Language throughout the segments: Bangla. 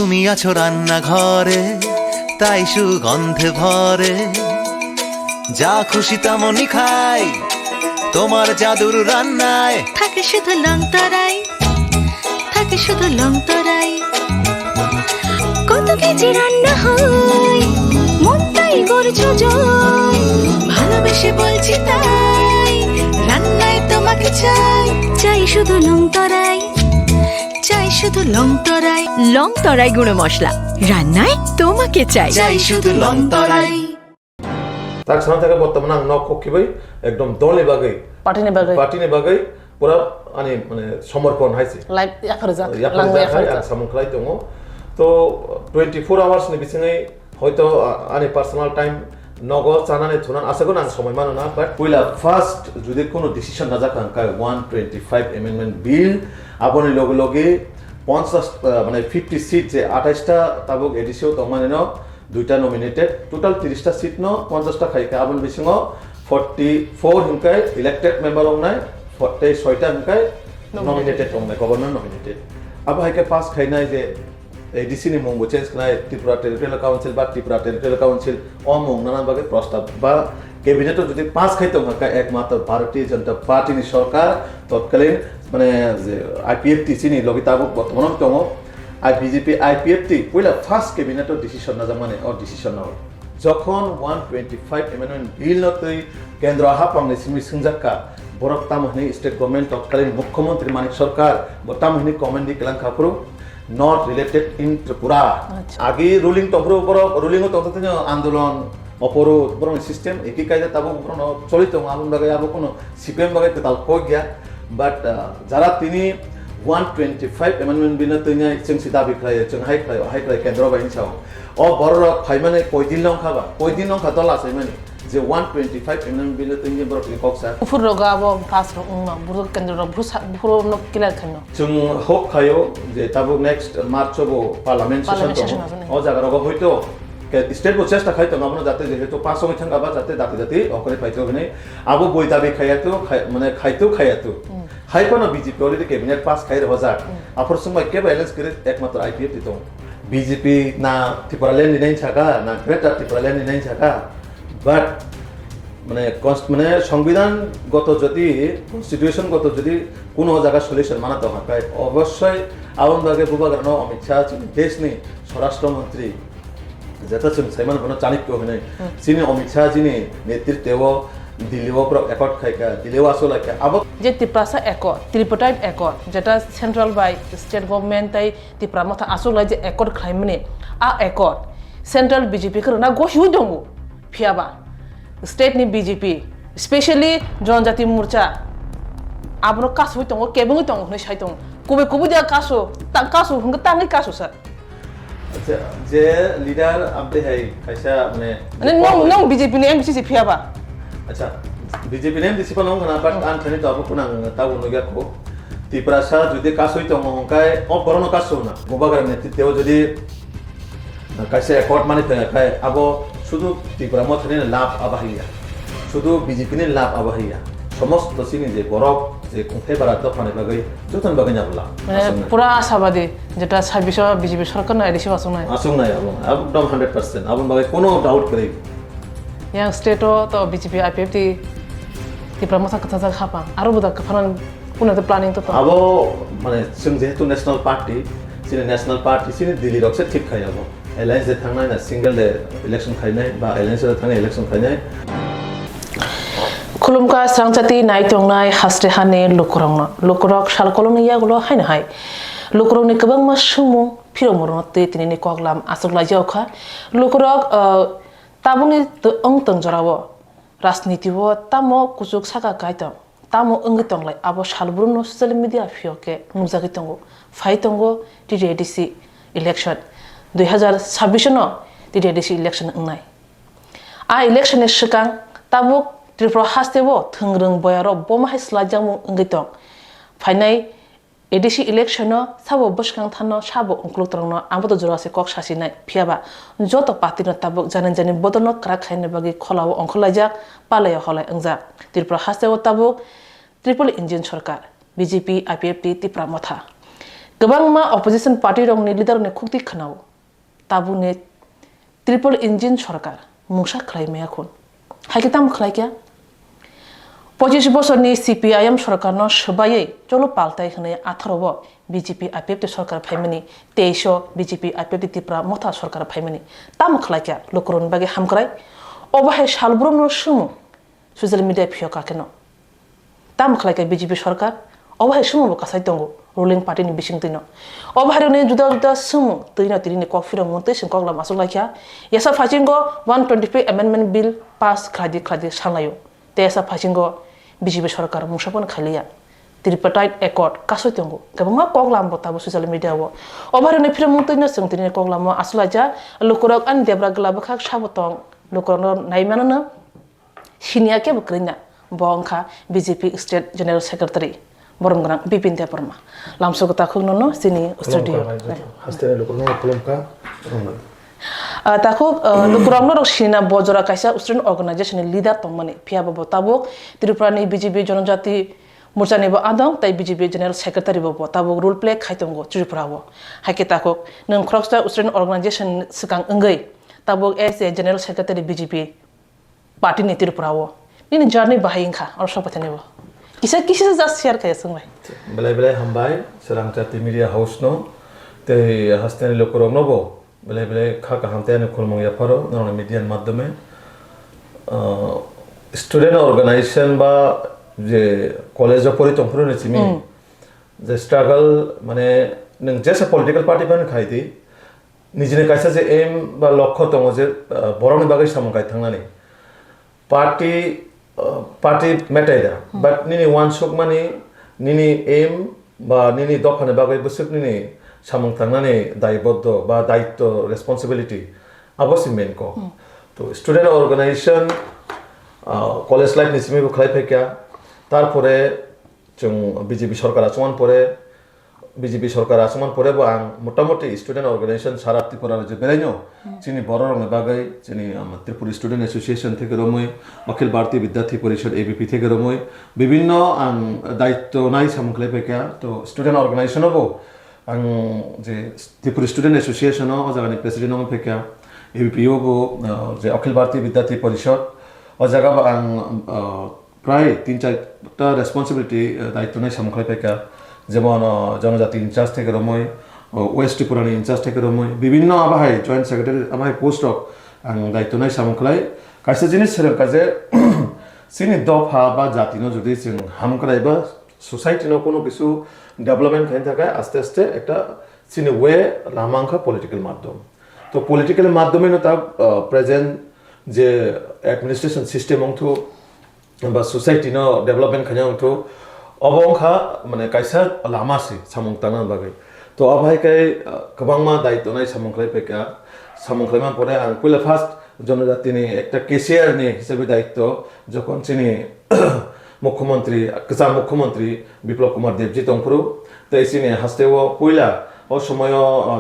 তুমি আছো রান্না ঘরে তাই সুগন্ধে ভরে যা খুশি তেমনই খাই তোমার জাদুর রান্নায় থাকে শুধু লং তরাই থাকে শুধু লং তরাই কত কেজি রান্না হয় মন তাই করছো জয় ভালোবেসে বলছি তাই রান্নায় তোমাকে চাই চাই শুধু লং তরাই চাই শুধু লং তরাই গুঁড়ো মশলা রান্নায় তোমাকে চাই চাই শুধু লং তরাই তার সামনে থেকে বর্তমানে আং নক কিবাই একদম দলে বাগै পাটিনে বাगै পুরা মানে সমর্পণ হাইছে লাইভ ইয়াফারজাক সামন খাই দङ তো 24 আওয়ার্স नि बिसिङै হয়তো আনি পার্সোনাল টাইম নগ চানানে থুনান আসাগোন আং সময় মানো না বাট পয়লা ফার্স্ট যদি কোনো ডিসিশন না জাকাং কাই 125 অ্যামেন্ডমেন্ট বিল আপনি লগে লগে 50 মানে 50 সিট যে 28টা তাবক এডিসিও তমানে ন দুইটা নমিনেটেড টোটাল 30টা সিট ন 50টা খাইকা আপন বিসিङ 44 হিমকাই ইলেক্টেড মেম্বার অংনাই 46টা হিমকাই নমিনেটেড অংনাই গভর্নর নমিনেটেড আব হাইকে পাস খাইনাই যে এডিসি नि मुंग चेंज खानाय त्रिपुरा टेरिटोरियल काउंसिल बा त्रिपुरा टेरिटोरियल काउंसिल ओ मुंग नाना बागे प्रस्ताव बा कैबिनेट যদি পাঁচ খাইতো মাকা একমাত্র ভারতীয় জনতা পার্টি नि सरकार তৎকালীন মানে যে আইপিএফটি नि লগিতাবো বর্তমান দङ আর বিজেপি আইপিএফটি পয়লা ফার্স্ট ক্যাবিনেট ডিসিশন না মানে ও ডিসিশন না যখন 125 অ্যামেন্ডমেন্ট বিল নতই কেন্দ্র হাপাংনি সিমি সিংজাকা বরক তামহনি স্টেট গভর্নমেন্ট তৎকালীন মুখ্যমন্ত্রী মানিক সরকার বতামহনি কমেন্ডি Klang খাপুরু not related in Tripura. Agi ruling tombro boro ruling o tongta tanya andolon oporo boro system eki kaida tabo boro cholito amun bagai abo kono CPM bagai tetal ko gya but jara tini 125 amendment bina tanya cheng sita bikhrai cheng hai khai kendro bain chao o boro phaimane koidin long khaba koidin long khatala saimani যে 125 amendment bina tanya boro koksa ফুরগা abo pass buru kendro buru no kilar khano chung hok khayo je tabo next march obo parliament session o jagar obo hoito state চেষ্টা খাইতো আমরা যাতে যেহেতু পাঁচ সময় থাকা বা যাতে দাঁতে দাঁতে অকরে পাইতে হবে নাই আবো বই দাবি খাইয়াতো মানে খাইতো খাইপানো বিজেপি অলরেডি ক্যাবিনেট পাস খাইর হাজার আপর সময় কে ব্যালেন্স করে একমাত্র আইপিএফ দিত বিজেপি না ত্রিপুরা ল্যান্ড নাই থাকা না গ্রেটার ত্রিপুরা ল্যান্ড নাই থাকা বাট মানে সংবিধানগত যদি কনস্টিটিউশনগত যদি কোনো জায়গা সলিউশন মানাতে হয় অবশ্যই আবন বাগে বুবাগানো অমিত শাহ দেশ নেই স্বরাষ্ট্রমন্ত্রী যেটা সাইমান কোনো চাণক্য হয় নাই চিনি অমিত শাহ যিনি নেতৃত্বেও দিল্লিও একট খাইকা দিল্লিও আসলে আবার যে তিপ্রাসা একট ত্রিপুরাইট একট যেটা সেন্ট্রাল বাই স্টেট গভর্নমেন্ট তাই ত্রিপুরা মাথা আসলে যে একট খাইমনে আ একট সেন্ট্রাল বিজেপি করনা গসুই দङ ফিয়াবা স্টেট नि বিজেপি স্পেশালি জনজাতি মোর্চা আবনো কাসুই দङ কেবুই দङ হই সাই দङ কুবে দিয়া কাসু হুঙ্গা তাঙ্গি কাসু স্যার যে লিডার আপনি হাই কাইসা মানে নং বিজেপি নে এমসিসি ফিয়াবা আচ্ছা বিজেপি নে এমসিসি পানো না বাট আনথানি তো আপু না তাও নগিয়া কো তিপ্রাসা যদি কাসুই দङ হংকাই ও করোনা কাসু না গোবাগার নেতৃত্বেও যদি কাইসা একট মানে থাকায় আবো শুধু ত্রিপুরা মথনি লাভ আবাহিয়া শুধু বিজেপি নে লাভ আবাহিয়া সমস্ত সিনি যে বরফ যে কোথায় বাড়া দফানে বাগৈ যতন বাগৈ যাবলা মানে পুরা আশাবাদী যেটা 26 বিজেপি সরকার না এডিসি আসুনাই একদম 100% আপন বাগৈ কোনো ডাউট করে yang স্টেটও তো বিজেপি আইপিএফটি ত্রিপুরা মথা কথা যা খাপা আরো বুদা ফানান পুনাতে প্ল্যানিং তো আবো মানে जों যেহেতু ন্যাশনাল পার্টি সিনি দিল্লি রকসে ঠিক খাই আবো এলায়েন্স যে থাংনাই না সিঙ্গেল ডে ইলেকশন খাইনাই বা এলায়েন্স যে থাংনাই ইলেকশন খাইনাই খুলুমকা স্রাংচাতি নাইতংনাই হাস্তে হানে লুকুরক সালকলং ইয়াগুলো হাইনা হাই লুকুরকনি गोबां मा सुमु फिरमरनते तिनि कगलाम आसुगला जौखा लुकुरक ताबुनि ओं तंजरावो राजनीतिवो तामो कुजुक साका काइतम तामो ओंगितंलाय आबो सालब्रुनो सोशल मिडिया फियोके नुजागितंगो फाइतंगो टिडिएडिसि इलेक्शन 2026 नो टिडिएडिसि इलेक्शन ओंनाय आ इलेक्शन नि सिगां ताबुक त्रिपुरा हास्तेबो थंग्रों बयारो बमाहाय स्लाइजामु ओंगितं फाइनाय एडिसि इलेक्शन साबो बसखां थानो साबो अंक्लुत्रंनो आबो जरासे कक सासिनाय फियाबा जतो पार्टीनो ताबुक जानि बदलनो क्राक खायने बागि खलाव अंखलाइजाक पालाया हलाय अंजा त्रिपुरा हास्तेबो ताबुक ट्रिपल इंजिन सरकार बीजेपी आईपीएफटी त्रिपुरा मथा गोबां मा अपोजिशन पार्टी रंनि लिडार ने खुक्ति खनाव ताबु ने ट्रिपल इंजिन सरकार मुसा खलायमाया खुन हाइके ताम खलाय क्या 25 বছরনি সিপিআইএম সরকারনো সবাই চলো পাল্টাই হনে 18 বিজেপি আইপিএফটি সরকার ফাইমানি 23 বিজেপি আইপিএফটি ত্রিপুরা মথা সরকার ফাইমানি তাম খলাইকা লোকরন বাগে হামকরাই অবাহে সালব্রম সুমু সোশ্যাল মিডিয়া ফিও কাকেন তাম খলাইকা বিজেপি সরকার অবাহে সুমু কাসাই দঙ্গ রুলিং পার্টিনি বিসিং তৈন অবাহারে জুদা জুদা সুমু তৈনা তিরিনি কফির মন্তে সিংকগলা মাসুক লাইকা ইয়াসা ফাচিঙ্গ 125 অ্যামেন্ডমেন্ট বিল পাস খাদি সাংলাयो তেসা ফাচিঙ্গ BJP সরকার মুসাপন খালিয়া ত্রিপটাইট একট কাসই তঙ্গু গবমা কগলাম বতাবো সোশ্যাল মিডিয়া ও অভারনে ফিরে মুতইনা সংতিনি কগলাম আসলাজা লোকরক আন দেবরা গ্লাবখা সাবতং লোকরন নাইমাননা সিনিয়াকে বকরিনা বংখা BJP স্টেট জেনারেল সেক্রেটারি বরমগনা বিপিন দেববর্মা লামসগতা খুননো সিনি স্টুডিও হাসতে লোকরন কলমকা তাকো লুকুরামনো রসিনা বজরা কাইসা স্টুডেন্ট অর্গানাইজেশন লিডার তংমানি ফিয়াবো তাবক ত্রিপুরানি বিজেপি জনজাতি মোর্চানিবো আদং তাই বিজেপি জেনারেল সেক্রেটারি বো তাবক রুল প্লে খাইতঙ্গো ত্রিপুরাবো হাইকে তাকো নং খ্রক্সটা স্টুডেন্ট অর্গানাইজেশন সিকাং अंगै তাবক as a general secretary BJP party নি ত্রিপুরাবো নিনি জার্নি বাহাইংখা আর সপথানিবো কিসে জাস্ট শেয়ার খাই संबाय বেলাই হামবাই Swrangchati মিডিয়া হাউস নো তে হাসতেনি লোকরন বো বেলে খাকা হামতেনে খুলমং ইয়াফারো নরনে মিডিয়ার মাধ্যমে স্টুডেন্ট অর্গানাইজেশন বা যে কলেজে পরিতম্পুর নিচিমি যে স্ট্রাগল মানে নং যেসা পলিটিক্যাল পার্টি বান খাইদি নিজেনে কাইসা যে এম বা লক্ষ্য দङ যে বরনি বাগै সামगाय थांनानै পার্টি মেটাইदा বাট নিনি ওয়ান শক মানে নিনি এম বা নিনি দফানে বাগै বসুক নিনি সামং थांनानै দায়বদ্ধ বা দায়িত্ব রেসপন্সিবিলিটি অবশ্যই মেন কো তো স্টুডেন্ট অর্গানাইজেশন কলেজ লাইফ নিসিমিবো খাই ফেকা তারপরে जों বিজেপি সরকার আসমান পরে আং মোটামুটি স্টুডেন্ট অর্গানাইজেশন সারা ত্রিপুরা রাজ্যে বেরাইনো চিনি বড় রঙে বাগাই চিনি ত্রিপুরা স্টুডেন্ট অ্যাসোসিয়েশন থেকে রমই অখিল ভারতীয় বিদ্যার্থী পরিষদ এবিপি থেকে রমই বিভিন্ন আং দায়িত্ব নাই সামুখলাই ফেকা তো স্টুডেন্ট অর্গানাইজেশনও आं जे त्रिपुरा स्टूडेंट एसोसिएशन ओ जागानि प्रेसिडेंट नंग फेका एबीपीओ बो जे अखिल भारतीय विद्यार्थी परिषद ओ जागा आं प्राय 3-4टा रेसपन्सिबिलिटी दायित्व नै सामखलाय फेका जेमन जनजाति इनचार्ज থেকে রমই ওয়েস্ট ত্রিপুরানি ইনচার্জ থেকে রমই বিভিন্ন আবাহাই জয়েন্ট সেক্রেটারি আবাহাই পোস্ট আং দায়িত্ব নাই সামখলায় কাইসা জিনিস সেরক কাজে সিনি দফা বা জাতিনো যদি जों হামকরাইবা সোসাইটিনো কোনো কিছু ডেভেলপমেন্ট খাই থাকায় আস্তে আস্তে একটা সিনে ওয়ে লামাংখা পলিটিক্যাল মাধ্যম তো পলিটিক্যাল মাধ্যমে তা প্রেজেন্ট যে অ্যাডমিনিস্ট্রেশন সিস্টেম অংথু বা সোসাইটি ন ডেভেলপমেন্ট খাই অংথু অবংখা মানে কাইসা লামাসি সামং তানা বাগै তো অবাইকাই গোबांमा দায়িত্ব নাই সামংখলাই পেকা সামংখলাইমান পরে আং পয়লা ফার্স্ট জনজাতিনি একটা কেসিআর নি হিসেবে দায়িত্ব যখন চিনি মুখ্যমন্ত্রী গোজাম মুখ্যমন্ত্রী বিপ্লব কুমার দেবজি তংপুরু তো এসিনি হাস্তেও পয়লা ও সময়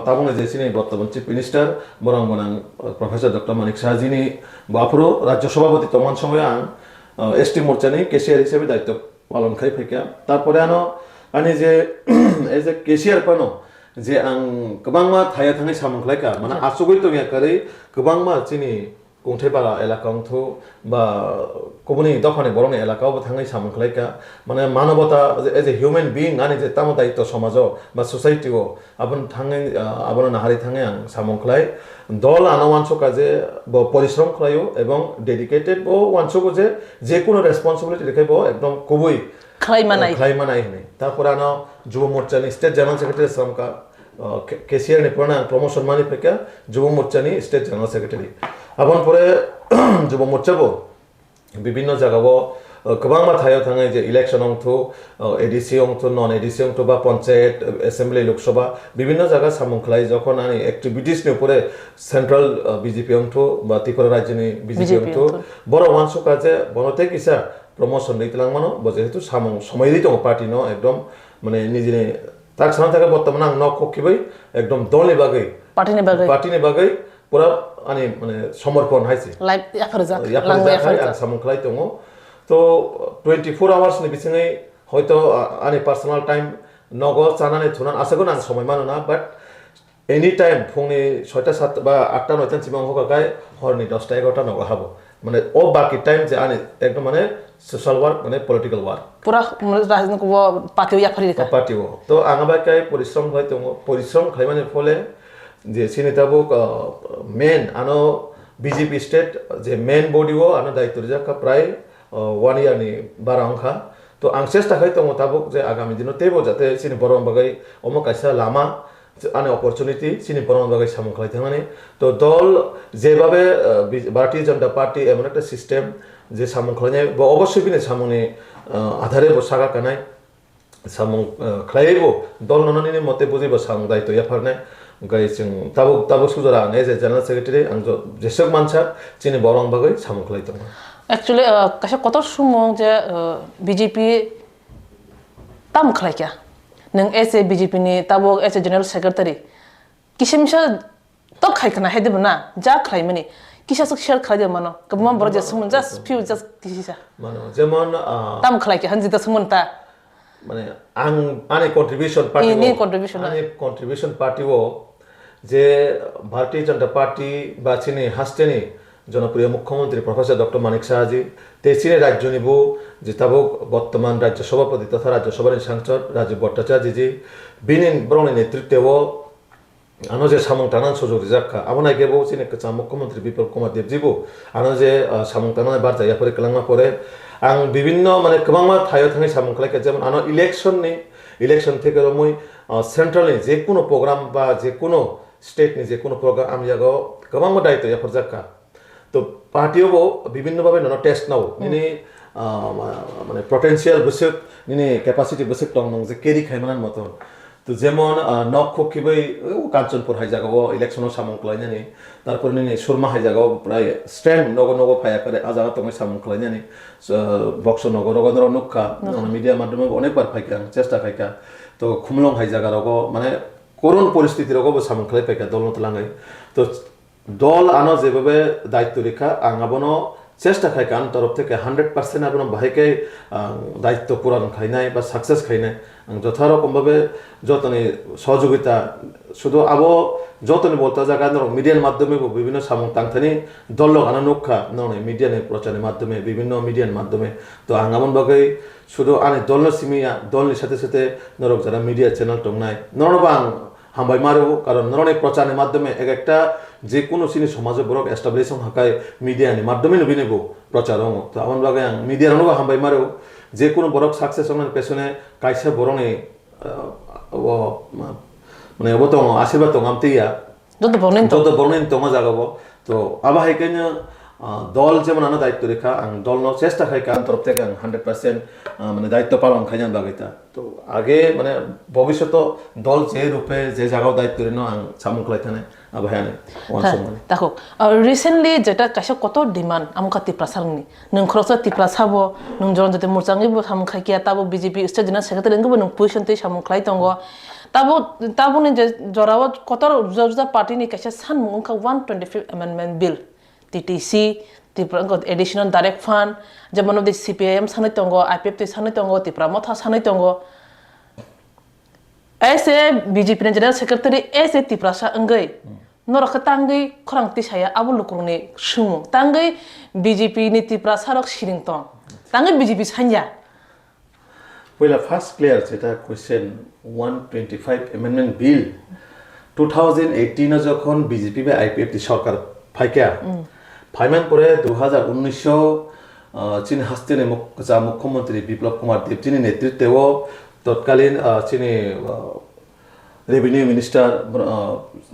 তাবুনে যেসিনি বর্তমান চিফ মিনিস্টার বরংগনাং প্রফেসর ডক্টর মানিক সাহাজিনি বাপুরু রাজ্য সভাপতি তমান সময় আং এসটি মোর্চানি কেসিআর হিসেবে দায়িত্ব পালন খাই ফেকা তারপরে আনি যে এই যে কেসিআর পানো যে আং गोबांमा थाया थाङै सामखलायका माने आसुगै तो याकरै गोबांमा चिनि गंथाइबाला एलाकांथो बा गुबुननि दखाने बरंनि एलाकायावबो थाङै सामखलायका माने मानवता एज ए ह्यूमन बीइं आनि जे तामो दायित्व समाजाव बा सोसाइटियाव आबन थाङै आबन नाहारि थाङै आं सामखलाय दल आनवानसका जे परिश्रम खालायो एवं डेडिकेटेड बो वानसको जे कोनो रेसपन्सिबिलिटी देखायबो एकदम गुबै खालायमानाय हने तारपर आनो जुब मोर्चानि स्टेट जनरल सेक्रेटारि सामका केसीआर नि पुराना प्रमोशन मानि फेका जुब मोर्चानि स्टेट जनरल सेक्रेटारि आबन परे जुब मोर्चाबो विभिन्न जायगायाव गोबांमा थायाव थाङै जे इलेक्शन अंथो एडिसि अंथो नन एडिसि अंथो बा पंचायत असेंबली लोकसभा विभिन्न जायगा सामखलाय যখন आनि एक्टिविटीज नि उपरे सेंट्रल बीजेपी अंथो बा त्रिपुरा राज्यनि बीजेपी अंथो बड़ वानसका जे बनते किसा प्रमोशन दैतलां मानो बजेहेतु सामं समय दै दङ पार्टी न एकदम माने निजिनि ताक साना थाका बर्तमान आं न खकिबै एकदम दलनि बागै पार्टीनि बागै पुरा आनि माने समर्पण हाइसे लाइफ याफरजा आं सामखलाय दङ तो 24 आवर्स नि बिसिङै हयतो आनि पार्सोनल टाइम नगर जानानै थुनानै आसागोन आं समय मानोना बाट एनी टाइम फुंनि 6टा 7 बा 8टा 9टा सिमां हगाय हरनि 10टा 11टा नगर हाबो माने ओ बाकी टाइम जे आनि एकदम माने सोशल वर्क माने पॉलिटिकल वर्क पुरा राजनीतिक वो पार्टी या फरी का पार्टी वो तो आंगा काय परिश्रम হয় তো परिश्रम খাইমানে ফলে যে সিনিতাবো মেন আনো বিজেপি স্টেট যে মেন বডিও আনো দায়িত্ব রেজাকা প্রায় 1 ইয়ারনি বারা অংখা তো आं চেষ্টা খাই তো মোতাবক যে আগামী দিন তেবো যাতে সিনি বরম বাগাই অমো কাইসা লামা আনে অপরচুনিটি সিনি বরম বাগাই সামং খাইতে মানে তো দল যেভাবে ভারতীয় জনতা পার্টি এমন একটা সিস্টেম যে সামং খাইনে অবশ্যই বিনে সামনে আধারে বসাগা কানাই সামং খাইবো দল নননি মতে বুঝিবো সামং দায়িত্ব ইয়াফারনে गाय जों ताबो सुजरा आं एज ए जनरल सेक्रेटारि आं जेसेक मानसा चिनि बरं बागै सामं खालायदों एक्चुअली कासे कत सुमं जे बीजेपी ताम खालायका नों एज ए बीजेपी नि ताबो एज ए जनरल सेक्रेटारि किसिमसा तो खायखना हेदबो ना जा खालायमनि किसासो शेयर खालायदो मानो गबमा बर जे सुमन जास्ट फिउ जास्ट किसिसा मानो जेमन ताम खालायका हनजिता सुमनता माने आं आनि कन्ट्रिबिउशन पार्टी नि कन्ट्रिबिउशन आनि कन्ट्रिबिउशन पार्टी वो जे भारतीय जनता पार्टी बा चिनि हास्टेनि जनप्रिय मुख्यमंत्री प्रोफेसर डॉक्टर मानिक साहाजी ते चिनि राज्य निबो जे ताबो वर्तमान राज्य सभापति तथा राज्य सभानि सांसद राजीव भट्टाचार्य जी बिनि ब्रौनि नेतृत्व आनो जे सामं तानान सुजुग रिजाखा आबोनाय गेबो चिनि कचा मुख्यमंत्री बिप्लब कुमार देबजीबो आनो जे सामं तानान बार जाया परे कलांमा परे आं विभिन्न माने गोबां थायो थाङै सामं खालायका जेमन आनो इलेक्शन থেকে মই सेंट्रलनि जे कोनो प्रोग्राम बा जे कोनो स्टेटनि जे कोनो प्रोग्राम आम जागो गोबां दायित्व याफोर जाका तो पार्टीयावबो विभिन्न भाबे ननो टेस्ट नाव निनि माने पोटेंशियल बसक निनि कैपेसिटी बसक दं नों जे केरि खायमानान मतन तो जेमन नखो किबै कांचनपुर हाय जागो इलेक्शनाव सामं खालायनानै तारपर निनि सुरमा हाय जागो प्राय स्ट्रेंग नगो फाया करे आजागा तंगै सामं खालायनानै बक्स नगर नुखा मीडिया माध्यमे अनेक बार फायका चेष्टा खायका तो खुमलंग हाय जागा रगो माने করুণ পরিস্থিতি রগো সামং খালাই পাইকা দল নতলাঙै তো দল আনো যেভাবে দায়িত্ব রেখা আঙাবনো চেষ্টা খাইকা আন তরফ থেকে 100% আবনো বাহিকে দায়িত্ব পূরণ খাইনাই বা সাকসেস খাইনাই যথারকম ভাবে যতনি সহযোগিতা শুধু আবো যতনি বলতা জায়গা মিডিয়ার মাধ্যমে বিভিন্ন সামং তাংথানি দল আনো নখা ননে মিডিয়ানে প্রচারের মাধ্যমে বিভিন্ন মিডিয়ার মাধ্যমে তো আঙাবন বাগै শুধু আনে দলন সিমিয়া দলনি সাথে সাথে নরক যারা মিডিয়া চ্যানেল টংনাই নরবাং হামবাই মারো কারণ নরনে প্রচারের মাধ্যমে এক একটা যে কোনো সিনি সমাজে বড় এস্টাবলিশন হাকায় মিডিয়ানি মাধ্যমে নবিনেব প্রচার হং তো আমন বাগে আং মিডিয়ার অনুবা হামবাই মারো যে কোনো বড় সাকসেস হওয়ার পেছনে কাইসা বরনে মানে অবতো আশীর্বাদ তো আমতেইয়া যত বর্ণিন তোমা জাগাবো তো আবা হাইকেন দল যেমন আনো দায়িত্ব রেখা আং দল ন চেষ্টা খাইকা আন তরফ থেকে 100% মানে দায়িত্ব পালন খাইজান বাগিতা তো আগে মানে ভবিষ্যৎ দল যে রূপে যে জায়গাও দায়িত্ব রেনো আং সামং খাইতানে আবাহানে দেখো রিসেন্টলি যেটা কাছে কত ডিমান্ড আমকা তিপ্রাসারনি নং খরচ তিপ্রাসাবো নং জন যদি মুরচাঙ্গিবো সামং খাইকিয়া তাবো বিজেপি স্টেট জেনারেল সেক্রেটারি নংবো নং পজিশন তে সামং খাই তঙ্গ তাবো নি যে জরাও কত রুজা পার্টি নি কাছে সান মুংকা 125 amendment bill TTC Tiprang additional direct fund jamono de CPM sanai tongo IPF te sanai tongo Tipra motha sanai tongo ऐसे BJP ने जनरल सेक्रेटरी ऐसे Tiprasa अंगै नरख तांगै खरंगति साया आबो लुकुरनि सुमु तांगै BJP नि Tiprasa रक सिरिं तंग तांगै BJP सान्या पहिला फार्स्ट क्लियर जेटा क्वेश्चन 125 amendment bill 2018 যখন BJP বা IPF তি সরকার ফাইকা ফাইমান পরে 2019 চীন হাস্তেনে মুখ্যমন্ত্রী বিপ্লব কুমার দেবজির নেতৃত্বে তৎকালীন চীনি রেভিনিউ মিনিস্টার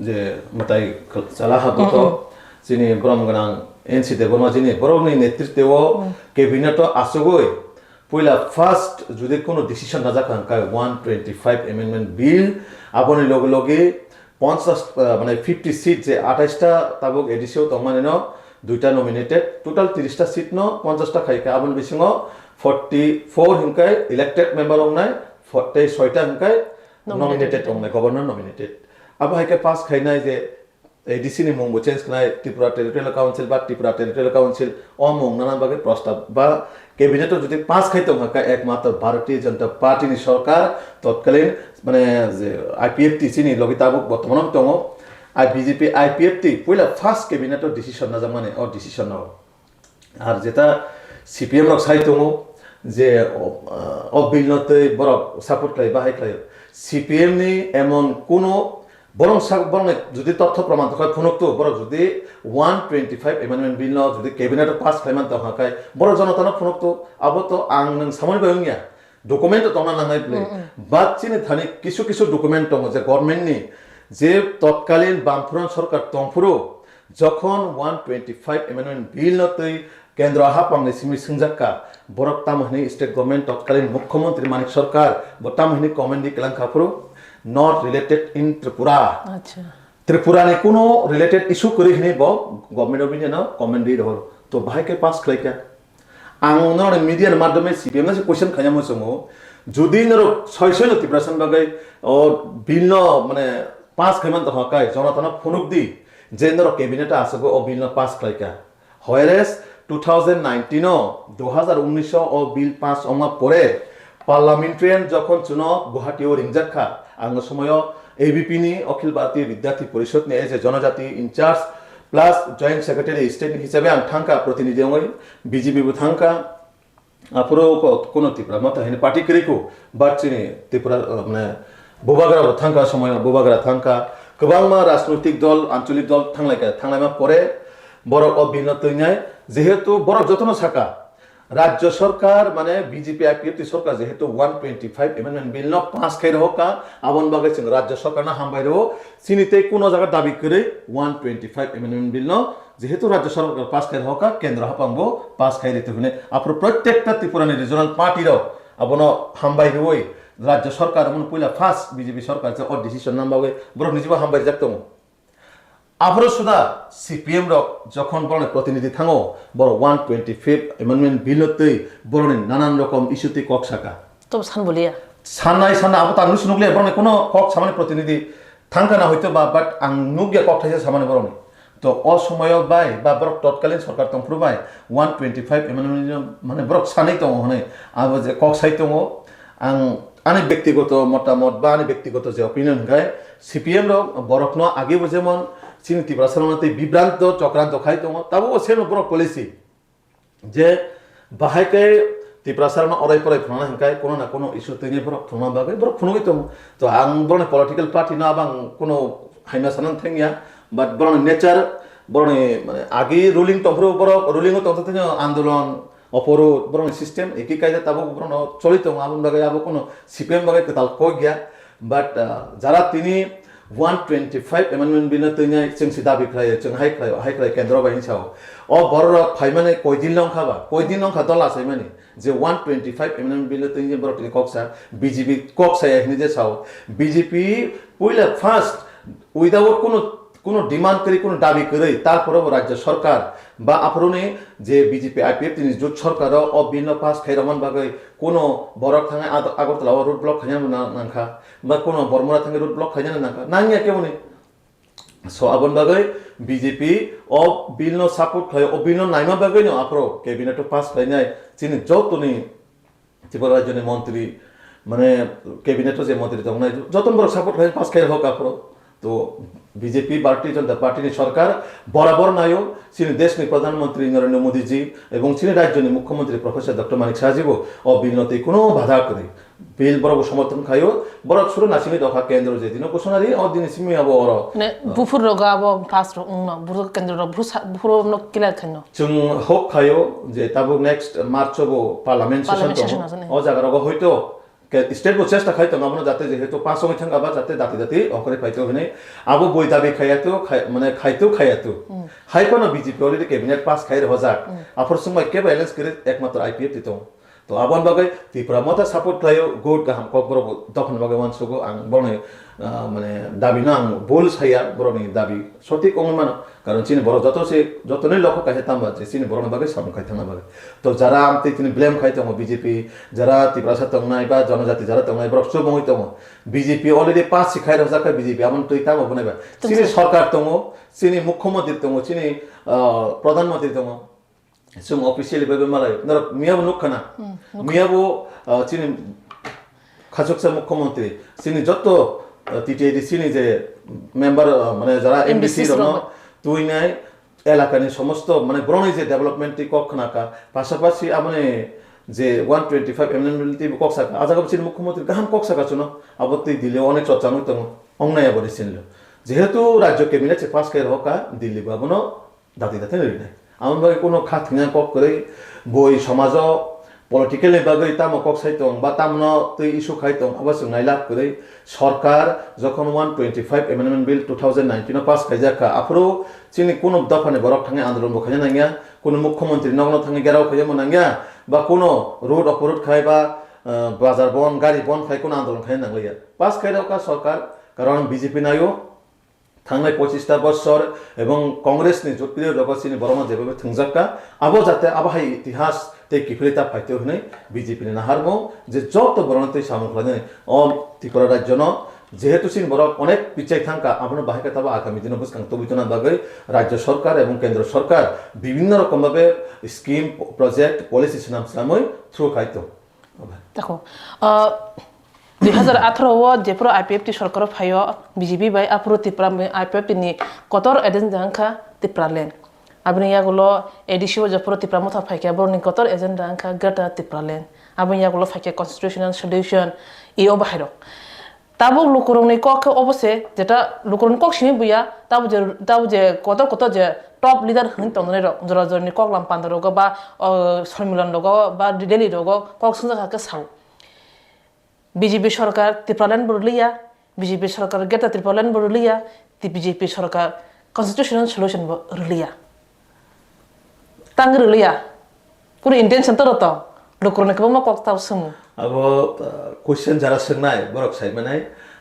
যে মতাই চালাহাবত চীনি ব্রহ্মগণাং এনসি দেববর্মা যিনি বরংনি নেতৃত্বে ক্যাবিনেট আসগৈ পয়লা ফার্স্ট যদি কোনো ডিসিশন না জাকাঙ্কা 125 amendment বিল আপনি লগে লগে 50 মানে 50 সিট যে 28টা তাবক এডিসিও তমানে ন দুইটা নমিনেটেড টোটাল 30টা সিট ন 50টা খাইকা আবন বিসিং 44 হিংকাই ইলেক্টেড মেম্বার অংনাই 46টা হিংকাই নমিনেটেড অংনাই গভর্নর নমিনেটেড আবা হাইকে পাস খাইনাই যে ADC ni mong change kanai Tripura Territorial Council ba Tripura Territorial Council o mong nanan bage প্রস্তাব বা ক্যাবিনেটও যদি পাস খাইতো হাকা একমাত্র ভারতীয় জনতা পার্টি ni সরকার তৎকালীন মানে যে IPFT চিনি লবিতাবক বর্তমানে দङ আর বিজেপি IPFT পয়লা ফার্স্ট ক্যাবিনেটর ডিসিশন না মানে ও ডিসিশন নাও আর যেটা সিপিএম রক সাই দङ যে অবিলনতে বড় সাপোর্ট খাই বাহাই খাই সিপিএম নি এমন কোনো বরং যদি তথ্য প্রমাণ থাকে ফোনকতো বড় যদি 125 এমেন্ডমেন্ট বিল যদি ক্যাবিনেটর পাস খাইমান তো হাকাই বড় জনতানো ফোনকতো আবো তো আং নং সামনে বায়ংয়া ডকুমেন্ট তো না নাঙাই প্লে বাদ চিনি থানি কিছু কিছু ডকুমেন্ট দङ যে গভর্নমেন্ট নি যে তৎকালীন বামফ্রন্ট সরকার তংফুরো যখন 125 এমেন্ডমেন্ট বিল নতই কেন্দ্র হাপাংনি সিমি সিংজাক্কা বরক তামহনি স্টেট গভর্নমেন্ট তৎকালীন মুখ্যমন্ত্রী মানিক সরকার বতামহনি কমেন্ডি কেলাংখাফুরো not related in Tripura. আচ্ছা Tripura ने कोनो related issue करी हने बो गवर्नमेंट ऑफ इंडिया ना कमेंट दी रहो तो भाई के पास क्लिक क्या आंगनों मीडिया माध्यम में सीपीएम ने क्वेश्चन खाया मुझे जुदी नरो छयसय न तिप्रासन बागै और बिल न माने पास खायमान तो हकाय जनताना फनुक दी जे नरो कैबिनेट आसगो ओ बिल न पास क्लिक क्या whereas 2019 2019 ओ बिल पास ओमा परे পার্লামেন্টারিয়ান যখন চুনো গুয়াহাটি ও রিংজাক্ষা আঙ্গ সময় এবিপি নি অখিল ভারতীয় বিদ্যার্থী পরিষদ নি এজ জনজাতি in-charge plus joint secretary state হিসাবে আং থাঙ্কা প্রতিনিধি ওই বিজেপি বু থাঙ্কা আপুরো কোন ত্রিপুরা মত হেনে পার্টি করিকো বাচ্চিনি ত্রিপুরা মানে বুবাগরা থাঙ্কা সময় বুবাগরা থাঙ্কা গোবাংমা রাজনৈতিক দল আঞ্চলিক দল থাংলাইমা পরে বড় অভিন্ন তৈনায় যেহেতু বড় যত্ন থাকা राज्य सरकार माने बीजेपी आईपीएफटी सरकार जेहेतु 125 एमेंडमेंट बिल न पास खाइ रहो का आबन बागे जों राज्य सरकार ना हामबाय रहो सिनिते कोनो जागा दाबी करे 125 एमेंडमेंट बिल न जेहेतु राज्य सरकार पास खाइ रहो का केंद्र हापांगबो पास खाइ रिते हुने आप्रो प्रत्येकटा त्रिपुरानि रिजनल पार्टी रो आबनो हामबाय रहोय राज्य सरकार मन पहिला फार्स्ट बीजेपी सरकार जे अ डिसिजन नामबागे ब्रो निजिबो हामबाय जाक्तमो আফরো সুদা সিপিএম রক যখন বড় প্রতিনিধি থাঙো বড় 125 এমেন্ডমেন্ট বিলতেই বড় নানান রকম ইস্যুতে কক শাখা তো সান বলিয়া সানাই সানা আবো তার নুসনুগলে বড় কোনো কক সামনে প্রতিনিধি থাঙ্কা না হইতো বা বাট আং নুগিয়া কক থাইছে সামনে বড় তো অসময় বাই বা বড় তৎকালীন সরকার তংফুর বাই 125 এমেন্ডমেন্ট মানে বড় সানাই তো হনে আবো যে কক সাইতো আং আনে ব্যক্তিগত মতামত বা আনে ব্যক্তিগত যে অপিনিয়ন গায় সিপিএম রক বড়ক ন আগে যেমন চিনি ত্রিপ্রাসারণতে বিভ্রান্ত চক্রান্ত খাই তো তাবো সেন বড় পলিসি যে বাহাইকে ত্রিপ্রাসারণ অরাই পরাই ফোনা হেনকাই কোনো না কোনো ইস্যু তৈরি বড় ফোনা বাগে বড় ফোনগৈ তো আং বড় পলিটিক্যাল পার্টি না বাং কোনো হাইনা সানান থেঙ্গিয়া বাট বড় নেচার বড় মানে আগে রুলিং তফরো বড় রুলিং তফতে আন্দোলন অপরোধ বড় সিস্টেম একই কায়দা তাবো বড় চলিত আমন বাগে আবো কোনো সিপিএম বাগে তাল কই গিয়া বাট যারা তিনি 125 एमेंडमेंट बिल तैनाय जों सिदा बिख्राय जों हाइख्राय केंद्र बायनि साव अ बर फाइमाने कयदिन लंखाबा कयदिन लंखा दला साइमाने जे 125 एमेंडमेंट बिल तैनाय बर कक्सा बीजेपी कक्सा हिनि जे साव बीजेपी पयला फार्स्ट उइदाउट কোনো ডিমান্ড করি কোনো দাবি করে তারপরে রাজ্য সরকার বা আপরনে যে বিজেপি আইপিএফ তিনি জোট সরকার অবিন্ন পাস খাইরমান বাগে কোনো বরক থাঙে আগরতলা রোড ব্লক খাইনা নাংখা বা কোনো বর্মরা থাঙে রোড ব্লক খাইনা নাংখা নাংয়া কেমনে সো আবন বাগে বিজেপি অবিন্ন সাপোর্ট খায় অবিন্ন নাইমা বাগে ন আপরো ক্যাবিনেট পাস খাইনাই চিনি যতনি ত্রিপুরা রাজ্যের মন্ত্রী মানে ক্যাবিনেট যে মন্ত্রী দং নাই যতন বড় সাপোর্ট খাই পাস খাই হোক আপরো तो बीजेपी भारतीय जनता पार्टी सरकार बराबर नायो चीनी देश में प्रधानमंत्री नरेंद्र मोदी जी एवं चीनी राज्य मुख्यमंत्री प्रोफेसर डॉक्टर मानिक साहजीब अबिलते कोनो बाधा करे बिल बरग समर्थन खायो बरग सुरु नासिनि दखा केंद्र जे दिन घोषणारि अ दिन सिमि अब अर ने बुफुर रगा अब पास र बुर केंद्र र बुफुर न किला खनो जों होप खायो जे ताबो नेक्स्ट मार्च अब पार्लियामेंट सेशन अ जागा रग होइतो स्टेट को चेष्टा खाइतो नमन जाते जेहेतु पास समय थांगाबा जाते दाति अकरे फाइतो हने आबो बय दाबि खायातो माने खाइतो हाइपन बीजेपी अलरेडी कैबिनेट पास खाइर हजार आफर समय के बैलेंस करे एकमात्र आईपीएफ दितो तो आबन बागै त्रिपुरा मता सपोर्ट खायो गोड गाहाम कबर दखन बागै वानसुगो आं बने माने दाबि ना आं बोल साया बरनि दाबि सঠিক অনুমান কারণ চিনি বড় যতনে লক্ষ্য কাছে তাম আছে চিনি বড় বাগে সাম খাই থানা বাগে তো যারা আমতে তিনি ব্লেম খাইতো বিজেপি যারা ত্রিপ্রাসা তংনাই বা জনজাতি যারা তংনাই বড় সব হইতো বিজেপি অলরেডি পাস শিখাই রাখা বিজেপি আমন তুই তাম বনাইবা চিনি সরকার তং sini মুখ্যমন্ত্রী দङ sini প্রধানমন্ত্রী দङ जों अफिसियेलि बे मालाय मियाबो नुखाना मियाबो sini खासकसा मुख्यमंत्री sini যত টিটিআইডি sini যে মেম্বার মানে যারা এমডিসি দङ তুইনাই এলাকানি সমস্ত মানে ব্রণই যে ডেভেলপমেন্ট কখনাকা পাশাপাশি মানে যে 125 এমএনএলটি কক্সাকা আজাগাব sini মুখ্যমন্ত্রী গাহাম কক্সাকা চুনো আবত্তি দিলে অনেক চর্চা হইতো অংনায়া বলিছিল যেহেতু রাজ্য ক্যাবিনেট পাস করে হকা দিল্লি বাবনো দাতি দাতে নাই আমার বাকি কোনো খাথিনা কক করে বই সমাজ পলিটিক্যাল বাগৈ তাম কক সাইতং বা তামন তুই ইস্যু খাইতং আবার সোনাই লাভ করে সরকার যখন 125 এমএনএমএন্ট বিল 2019 পাস খাইজাকা আফরো চিনি কোনো দফানে বরক থাঙে আন্দোলন বখাইনা নাঙ্গিয়া কোনো মুখ্যমন্ত্রী নগ্ন থাঙে গেরাও খাইয়া নাঙ্গিয়া বা কোনো রোড অপরোড খাই বা বাজার বন গাড়ি বন খাই কোনো আন্দোলন খাই নাঙ্গলিয়া পাস খাইরাওকা সরকার কারণ বিজেপি নাইও थांनाय 25টা বছর এবং কংগ্রেসনি জোটপ্রিয় লগসিনি বরমা যেভাবে থংজাক্কা আবো যাতে আবাহাই ইতিহাস তে কিফলিতা ফাইতে হনে বিজেপি নে নাহারমো যে যত বরণতে সামুখলানে ত্রিপুরা রাজ্য ন যেহেতু সিন বড় অনেক পিছাই থাকা আপনার বাহিকা তাবা আগামী দিনে বুঝকাং তবিতনা বাগৈ রাজ্য সরকার এবং কেন্দ্র সরকার বিভিন্ন রকম ভাবে স্কিম প্রজেক্ট পলিসি নাম সামই থ্রু খাইতো দেখো 2018 যেপুর আইপিএফটি সরকার ফাইও বিজেপি বাই আপুর ত্রিপুরা আইপিএফটি নি কতর এজেন্ডা আঙ্কা ত্রিপুরা লেন abini yagulo edisio japuro tipra motha phaike borni kotor agenda angka gata tipra len abini yagulo phaike constitutional solution e obahairo tabo lukurong ni kok obose jeta lukurong kok simi buya tabo je kotor je top leader hun tongne ro jora jorni kok lam pandaro go ba সমিলন logo ba delhi logo kok sunja ka sau BJP সরকার ত্রিপুরা লেন বরলিয়া বিজেপি সরকার গেটা ত্রিপুরা লেন বরলিয়া বিজেপি সরকার constitutional solution বরলিয়া tanggirliya puri intention to roto lokurone kebo ma kok taw sumu abo question jara sengnai borok sai manai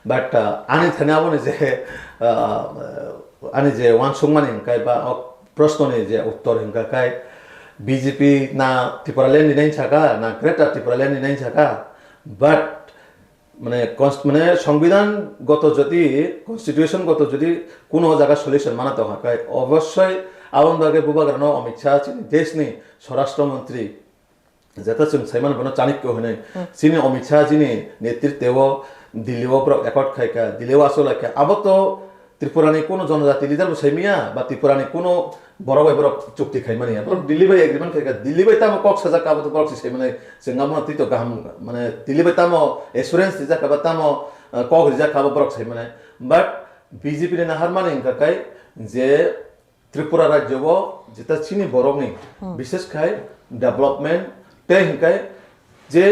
but ani thana abone je ani je wan sungmani kai ba প্রশ্ন ni je uttor hinka kai bjp na Tripura lane ni nai chaka na greater Tripura lane ni nai chaka but মানে মানে সংবিধানগত যদি কনস্টিটিউশন গত যদি কোনো জায়গা সলিউশন মানাতে হয় তাই অবশ্যই আবনবাগে বুবাগ্রানো অমিত শাহ চিনি দেশনি স্বরাষ্ট্রমন্ত্রী যেটা जों সাইমান বন চাণক্য হনে চিনি অমিত শাহ যিনি নেতৃত্বেও দিল্লিও একট খাইকা দিল্লিও আসলাকে আবত ত্রিপুরানি কোনো জনজাতি লিডার বসাইমিয়া বা ত্রিপুরানি কোনো বড় ভাই বড় চুক্তি খাইমানিয়া দিল্লি ভাই এগ্রিমেন্ট খাইকা দিল্লি ভাই তাম কক সাজা কাবত বক্সি সাইমানে जों গামনা তিতো গাহাম মানে দিল্লি ভাই তাম এসুরেন্স দিজা কাবা তাম কক রিজা কাবা বক্স সাইমানে বাট বিজেপি নে হারমানে ইনকাকাই যে ত্রিপুরা রাজ্য যেটা চিনি বরংনি বিশেষ খাই ডেভেলপমেন্ট তে হিংকাই যে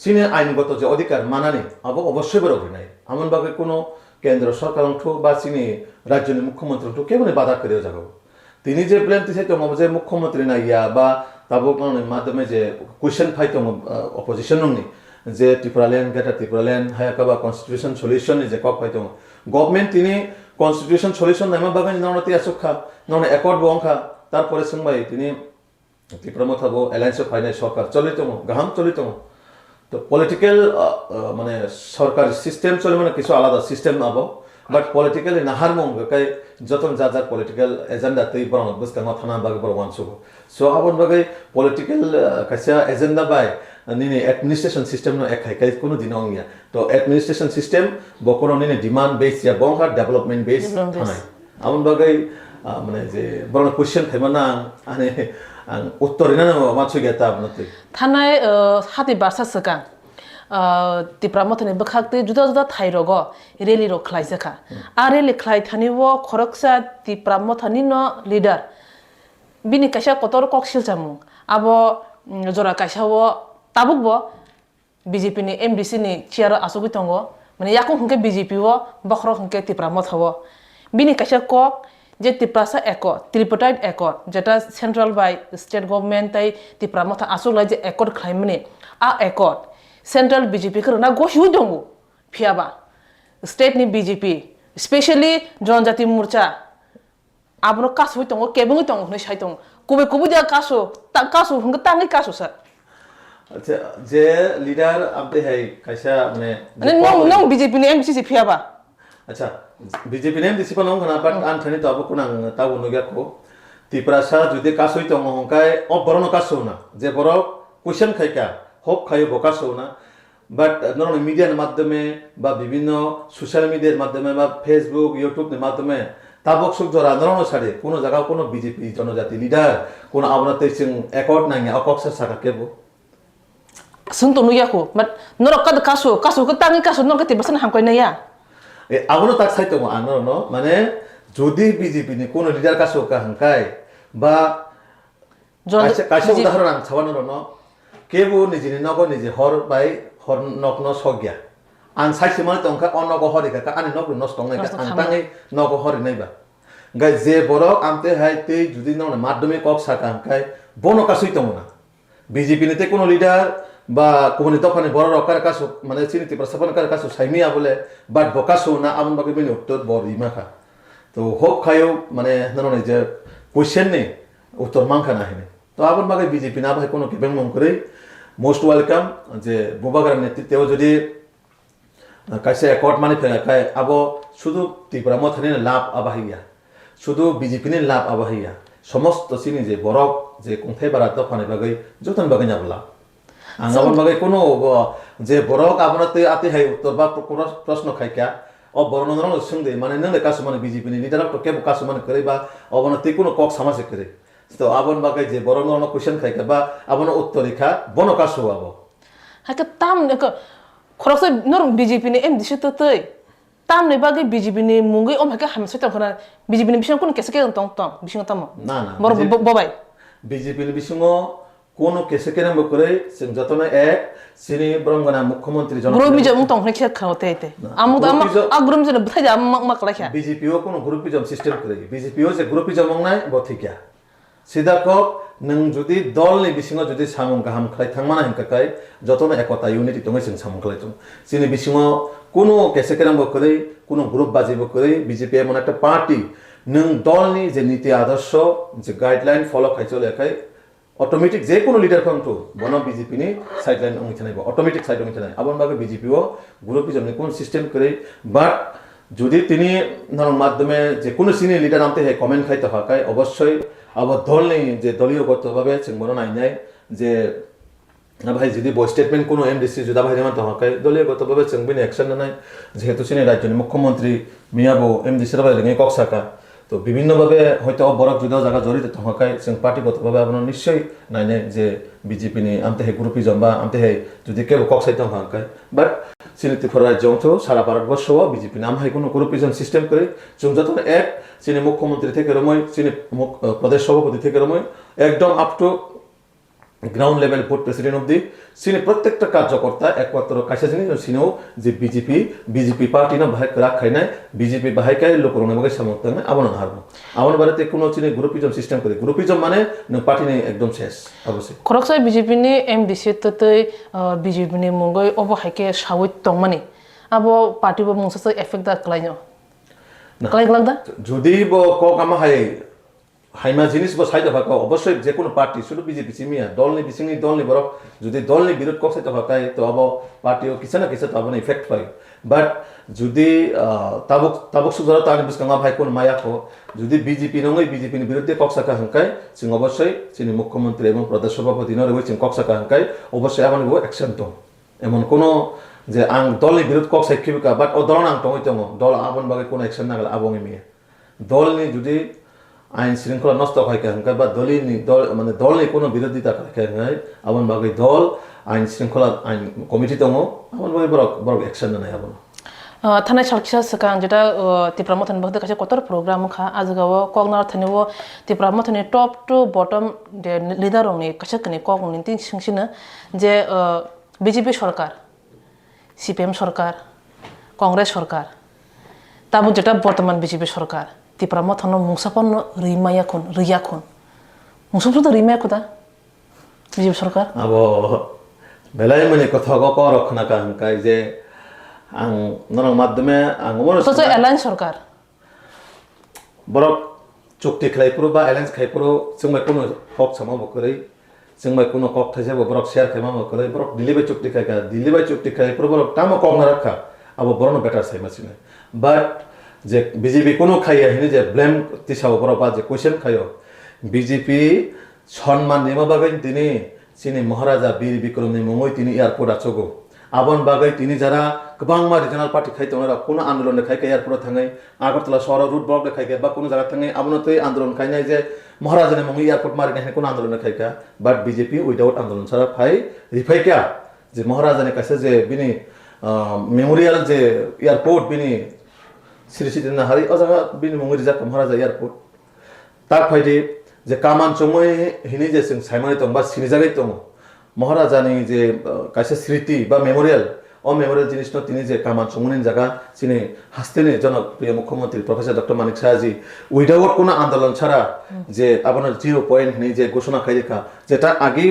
চিনি আইনগত যে অধিকার মানানি আবো অবশ্যই বরং নাই আমন বাগে কোনো কেন্দ্র সরকার অংশ বা চিনি রাজ্যের মুখ্যমন্ত্রী অংশ কেমন বাধা করে যাবো তিনি যে ব্লেম দিছে তো যে মুখ্যমন্ত্রী না ইয়া বা তাবো মাধ্যমে যে কোয়েশ্চেন ফাইতো অপোজিশন নংনি যে ত্রিপুরা লেন গেটা ত্রিপুরা লেন হায়াকা বা কনস্টিটিউশন সলিউশন যে কক ফাইতো গভর্নমেন্ট তিনি কনস্টিটিউশন সলিউশন নাইমা বাগানি ননতি আসুখা নন একর্ড বংখা তারপরে সংবাই তিনি ত্রিপুরা মথাবো অ্যালায়েন্স অফ ফাইনান্স সরকার চলিতম গাহাম চলিতম তো পলিটিক্যাল মানে সরকার সিস্টেম চলে মানে কিছু আলাদা সিস্টেম নাবো বাট পলিটিক্যালি নাহার মঙ্গ কাই যতন যা যা পলিটিক্যাল এজেন্ডা তৈ বরং বসকাঙ্গ থানা বাগে বড় ওয়ানসুব সো আবন বাগে পলিটিক্যাল কাইসা এজেন্ডা বাই নিনে অ্যাডমিনিস্ট্রেশন সিস্টেম নো এক হাই কাই কোনো দিন অংয়া তো অ্যাডমিনিস্ট্রেশন সিস্টেম বকনো নিনে ডিমান্ড বেস ইয়া বংহা ডেভেলপমেন্ট বেস থানাই আবন বাগে মানে যে বড় কোশ্চেন থাইমানা আনে উত্তরিনা মাছু গেতা আপনতে থানায় হাতি বারসা সকা ত্রিপুরা মথনি বখাকতে जुदा जुदा थाइरोगो रेली रो खलाइसखा आ रेली खलाइ थानिवो खरकसा त्रिपुरा मथनि न लिडार बिनि काइसा कतर कक्सिल जामु आबो जरा काइसावो ताबुकबो बीजेपी नि एमडीसी नि चियार आसुगि तंगो माने याकु हुंके बीजेपी वो बखरो हुंके त्रिपुरा मथावो बिनि काइसा कक যে ত্রিপ্রাসা একট ত্রিপটাইড একট যেটা সেন্ট্রাল বাই স্টেট গভর্নমেন্ট তাই ত্রিপুরা মথা আসুলাই যে একট খাইমানে আ একট সেন্ট্রাল বিজেপি করনা গহিউ দङ ফিয়াবা স্টেট नि বিজেপি স্পেশালি জনজাতি মোর্চা আবনো কাসু দङ কেবং দङ হনে সাই দङ কুবে কুবে দা কাসু তা কাসু হুঙ্গ তাঙ্গি কাসু স্যার আচ্ছা যে লিডার আপনি হাই কাইসা মানে নং বিজেপি नि এমসিসি ফিয়াবা আচ্ছা BJP nem disipan ong kana but an thani to abo kunang tabu no gyako Tiprasa judi kasoi to hongkai borono kasona je borok question khaika hok khayo bokasona but non media এর মাধ্যমে বা বিভিন্ন সোশ্যাল মিডিয়ার মাধ্যমে বা ফেসবুক ইউটিউব এর মাধ্যমে তাবক সুখ জরা আন্দোলন ছাড়ে কোন জায়গা কোন বিজেপি জনজাতি লিডার কোন আবনাতে সিং একট নাই অকক্সা সাকা কেবো sung to nuya ko but norok ka kaso ka tangi kaso norok ka tibasan ham ko na ya আবনো তাক সাইতো আনো no মানে যদি বিজেপি নি কোন লিডার কাছে কা হাঙ্কাই বা কাছে উদাহরণ আন ছাবানো no কেবো নিজে নগো নিজে হর by hor nok no sogya an saisi man tongka onogo hori ka ani nok no stong ka an tangi nogo hori nei ba gai je borok amte haite judi no মাধ্যমিক কক সাকা kai bono ka suito na BJP nete kono leader বা কোনি দফানে বড় রকার কাছে মানে চিনি Tiprasa কার কাছে সাইমিয়া বলে বাট বকাসো না আমন বাকে বিনি উত্তর বড় ইমাখা তো হোক খায়ও মানে ননে যে কোশ্চেন নেই উত্তর মাংখা না হেনে তো আমন বাকে BJP না ভাই কোনো কেবেং মন করে মোস্ট ওয়েলকাম যে বুবাগার নেতৃত্বেও যদি কাছে একট মানে ফেরাকায় আবো শুধু ত্রিপুরা মথানি লাভ আবাহিয়া শুধু BJP নি লাভ আবাহিয়া সমস্ত চিনি যে বরক যে কোনথায় বারা দফানে বাগৈ যতন বাগৈ যাবলা আঙ্গাবন বাগৈ কোনো যে বরক আপনাতে আতে হাই উত্তর বা প্রশ্ন খাইকা বর্ণন সঙ্গে মানে নলে কাছে মানে BJP নি লিডার তো কেবো কাছে মানে করে বা অবনতি কোনো কক সমাজে করে তো আবন বাগাই যে বড় নরম কোশ্চেন খাইকা বা আবন উত্তরিখা বন কাছো আবো haka tam ne ko khorokse nor BJP ni em disu to toy tam ne bagi BJP ni mungi om haka ham sotam khona BJP ni bisong kun kese ke tong tong bisong tam না না mor bobai BJP ni bisungo কোন কেসে কেন করে যতনা এক সিনি ব্রঙ্গনা মুখ্যমন্ত্রী জন guru mi jam tong ne khe khaote ite amu agrum jene bthai jam mak la kha BJP ও কোন গ্রুপিজম সিস্টেম করে BJP ও যে গ্রুপিজম নাই বথিকা সিধা কক নং যদি দল নি বিসিং যদি সামং গাহাম খাই থাংমানা হিমকাকাই যতনা একতা ইউনিটি দঙै जों সামং খাই দং সিনি বিসিং কোন কেসে কেন করে কোন গ্রুপ বাজিব করে BJP এমন একটা পার্টি নং দলনি যে নীতি আদর্শ যে গাইডলাইন ফলো খাই চলে খাই অটোমেটিক যে কোনো লিডার কন্ট্রো বন BJP নি সাইডলাইন অংছে নাইব অটোমেটিক সাইড অংছে নাই আবন বাগে BJP ও গ্রুপিজম নি কোন সিস্টেম করে বাট যদি তিনি নরম মাধ্যমে যে কোনো সিনিয়র লিডার আমতে হে কমেন্ট খাইতে হাকায় অবশ্যই আবার দল নেই যে দলীয়গতভাবে চিংবন নাই নাই যে না ভাই যদি বই স্টেটমেন্ট কোনো এমডিসি যদি ভাই মানতে হাকায় দলীয়গতভাবে চিংবিনি অ্যাকশন নাই যেহেতু সিনিয়র রাজ্য মুখ্যমন্ত্রী মিয়াবো এমডিসির ভাই লেগে কক্সাকা তো বিভিন্নভাবে হয়তো বরক যুদ্ধ জায়গা জড়িত থাকায় जों পার্টিগতভাবে আপনার নিশ্চয়ই নাই নাই যে BJP নি আমতে হে গ্রুপিজম বা আমতে হে যদি কেউ কক্সাইতে হাকায় বাট চিনি ত্রিপুরা রাজ্য সারা ভারতবর্ষ BJP নাম হয় কোনো গ্রুপিজম সিস্টেম করে जों যতন এক চিনি মুখ্যমন্ত্রী থেকে রময় চিনি প্রদেশ সভাপতি থেকে রময় একদম up to ground level booth president অবধি চিনি প্রত্যেকটা কার্যকর্তা একমাত্র কাছে চিনি চিনেও যে BJP পার্টি না ভাই রাখাই নাই BJP বাহাইকাই লোকরণ আমাকে সমর্থন নাই আবন হারবো আমার বাড়িতে কোনো চিনি গ্রুপিজম সিস্টেম করে গ্রুপিজম মানে পার্টি নেই একদম শেষ অবশ্যই khorokse BJP ni MDC to toy BJP ni mungoi obo haike sawit tong mani abo party bo mungsa so effect da klaino klai glagda যদি কক আমা হাই হাইমা জিনিস বা সাইড ভাকা অবশ্যই যে কোনো পার্টি শুধু BJP চিমিয়া দল নি বিসিং নি দল নি বরক যদি দল নি বিরোধ কক সাইড ভাকাই তো আবো পার্টিও কিছু না কিছু তো আবো ইফেক্ট পায় বাট যদি তাবক সুজরা তানি বিসকাঙ্গা ভাই কোন মায়া কো যদি BJP নঙ্গই BJP নি বিরুদ্ধে কক সাকা হাঙ্কাই সিং অবশ্যই চিনি মুখ্যমন্ত্রী এবং প্রদেশ সভাপতি নরে ওই চিং কক সাকা হাঙ্কাই অবশ্যই আবন গো অ্যাকশন তো এমন কোনো যে আং দল নি বিরোধ কক সাইকিবিকা বাট ও দল নাং টঙ্গই টঙ্গ দল আবন বাগে কোনো অ্যাকশন না গেল আবং মিয়া দল নি যদি আইন শৃঙ্খলা নষ্ট হয় কেন বা দল মানে দল কোনো বিরোধিতা কেন আবন বাকি দল আইন শৃঙ্খলা আইন কমিটি দङ আবন বাকি বড় অ্যাকশন নাই আবন থানায় সালকিসা সেকাং যেটা Tiprasa মথন বহুতে কাছে কতর প্রোগ্রাম খা আজগাও কগনার থানিও Tiprasa মথনি টপ টু বটম লিডার রংনি কাছে কনি কগনি তিন সিংসিনা যে BJP সরকার CPM সরকার কংগ্রেস সরকার তাবো যেটা বর্তমান BJP সরকার Tiprasa মথন মুংসাপন রিয়াখন মুংসাপন তো রিমায়া কোদা BJP সরকার আবো বেলাই মানে কথা গক রখনা কাই যে আং নরং মাধ্যমে আং মন তো এলায়েন্স সরকার বরক চুক্তি খাইপুরো বা এলায়েন্স খাইপুরো जों কোনো হক সামাব করে जों কোনো কক থাইছে বরক শেয়ার খাইমাম করে বরক দিলিবাই চুক্তি খাইকা দিলিবাই চুক্তি খাইপুরো বরক তাম কক না রাখা আবো বরন বেটার সাইমাছিনে বাট যে বিজেপি কোনো খাইয়া হিনি যে ব্লেম তিসাও বড় বা যে কোয়েশ্চেন খাইও বিজেপি সম্মান নেমা বাগাই তিনি চিনি মহারাজা বীর বিক্রমনি মুমই তিনি এয়ারপোর্ট আচগো আবন বাগাই তিনি যারা গোबांमा রিজনাল পার্টি খাইতো ওরা কোনো আন্দোলনে খাইকে এয়ারপোর্টে থাঙাই আগরতলা শহর রুট ব্লকে খাইকে বা কোনো জায়গা থাঙাই আবনতই আন্দোলন খাইনাই যে মহারাজানে মুমই এয়ারপোর্ট মারি নাই কোনো আন্দোলনে খাইকা বাট বিজেপি উইদাউট আন্দোলন ছাড়া ফাই রিফাইকা যে মহারাজানে কাছে যে বিনি মেমোরিয়াল যে এয়ারপোর্ট বিনি শ্রী শ্রী হারি ও জায়গা বিনি মুমই রিজার্ভ মহারাজা এয়ারপোর্ট তার ফাইদে যে কামান চময় হিনি যে সাইমানি দं বা সিনি জায়গায় দं মহারাজানি যে কাছে স্মৃতি বা মেমোরিয়াল ও মেমোরিয়াল জিনিস তিনি যে কামান চমনিন জায়গা চিনি হাসতেনি জনপ্রিয় মুখ্যমন্ত্রী প্রফেসর ডক্টর মানিক সাহাজি উইদাউট কোনো আন্দোলন ছাড়া যে আপনার 0 পয়েন্ট হিনি যে ঘোষণা খাইকা যেটা আগে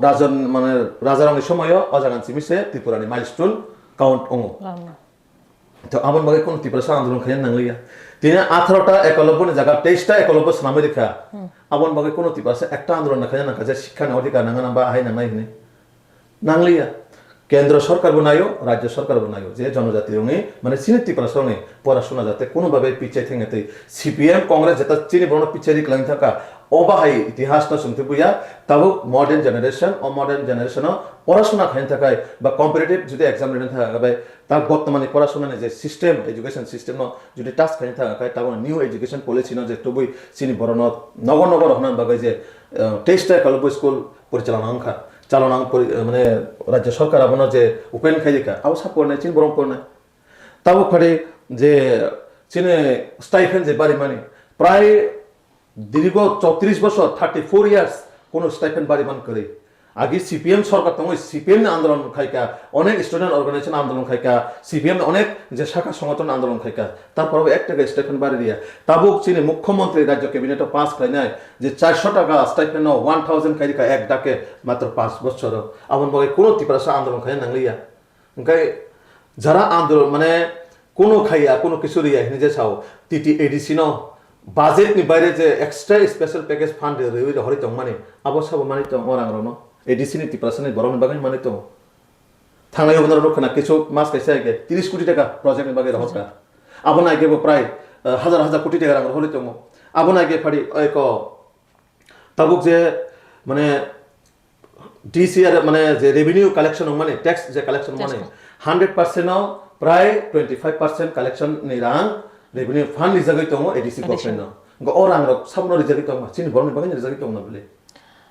রাজন মানে রাজারঙের সময়ও অজাগান চিমিছে ত্রিপুরানি মাইলস্টোন কাউন্ট অঙ্গ তো আমার বাকি কোন ত্রিপুরা আন্দোলন খাইয়া নাংলিয়া তিনি 18টা একলব্যনি জায়গা 23টা একলব্য সামনে রেখা আমার বাকি কোন ত্রিপুরা একটা আন্দোলন খাইয়া না কাজে শিক্ষা অধিকার নাঙা বা হাই নাঙাই হিনি নাংলিয়া কেন্দ্র সরকার বনায়ও রাজ্য সরকার বনায়ও যে জনজাতি রঙে মানে চিনি ত্রিপুরা সঙ্গে পড়াশোনা যাতে কোনোভাবে পিছিয়ে থেঙেতে সিপিএম কংগ্রেস যেটা চিনি বড় পিছিয়ে রিক্লাইন থাকা অবাহাই ইতিহাস না শুনতে বুঝা তাও মডার্ন জেনারেশন পড়াশোনা খাইন থাকায় বা কম্পিটিটিভ যদি এক্সাম রিটার্ন থাকায় তার বর্তমানে পড়াশোনা যে সিস্টেম এডুকেশন সিস্টেম যদি টাস্ক খাইন থাকায় তাও নিউ এডুকেশন পলিসি ন যে তবুই চিনি বড় নগর নগর হনান বাগে যে 23টা কলব স্কুল পরিচালনা অংখা চালনা মানে রাজ্য সরকার আপনার যে উপেন খাইকা আবার সাপ করে নাই চিন বরং করে নাই তাও ফাটে যে চিনে স্টাইফেন যে বাড়ি মানে প্রায় দীর্ঘ 34 বছর 34 ইয়ার্স কোন স্টাইফেন বাড়ি মান করে আগে সিপিএম সরকার তো সিপিএম আন্দোলন খাইকা অনেক স্টুডেন্ট অর্গানাইজেশন আন্দোলন খাইকা সিপিএম অনেক যে শাখা সংগঠন আন্দোলন খাইকা তারপর 1 টাকা স্টাইফেন বাড়ি দিয়া তাবুক চিনি মুখ্যমন্ত্রী রাজ্য ক্যাবিনেট পাস খাই নাই যে 400 টাকা স্টাইফেন 1000 খাইকা এক ডাকে মাত্র 5 বছর আমন বগে কোন ত্রিপুরা আন্দোলন খাই নাংলিয়া গাই যারা আন্দোলন মানে কোন খাইয়া কোন কিছু রিয়া নিজে চাও টিটি এডিসি ন বাজেট নি বাইরে যে এক্সট্রা স্পেশাল প্যাকেজ ফান্ড রে হরি তো মানে আবশ্যক মানে তো ওরাং রনো এডিসি নি ত্রিপুরা বরং বাগান মানে তো থানায় ওনার রক্ষণা কিছু মাস কাইছে আগে 30 কোটি টাকা প্রজেক্ট বাগে রহকা আবনা আগে প্রায় হাজার হাজার কোটি টাকা রাং হরি তো আবনা আগে ফাড়ি এক তাবুক যে মানে ডিসিআর মানে যে রেভিনিউ কালেকশন মানে ট্যাক্স যে কালেকশন মানে 100% প্রায় 25% কালেকশন নি রাং রেভিনিউ ফান্ড রিজার্ভ তো ADC government orang rok samno rijagi to ma chini borne bagan rijagi to na bele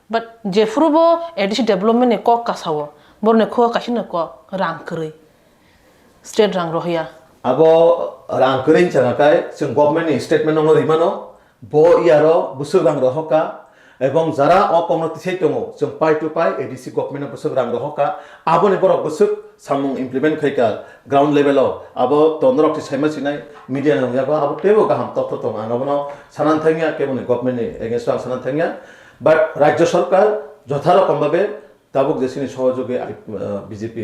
but je frubo edisi development ne ko kasawo borne ko kasina ko rang krei state rang rohya abo rang krei changa kai sing government ni statement no rimano bo iaro busur rang rohoka এবং যারা অকমনতি সেই দङ जों পাই টু পাই এডিসি গভর্নমেন্ট বসক রাং রহকা আবনে বড় বসক সামুং ইমপ্লিমেন্ট খাইকা গ্রাউন্ড লেভেলাव আবো তন্দ্রকটি সাইমা সিনাই মিডিয়া নং যাবা আবো টেবো গাহাম তথ্য তো আনাবনো সানান থাঙ্গিয়া কেবনে গভর্নমেন্ট নি এগেইনস্ট সানান থাঙ্গিয়া বাট রাজ্য সরকার যথারকম ভাবে তাবুক যেসিনি সহযোগে বিজেপি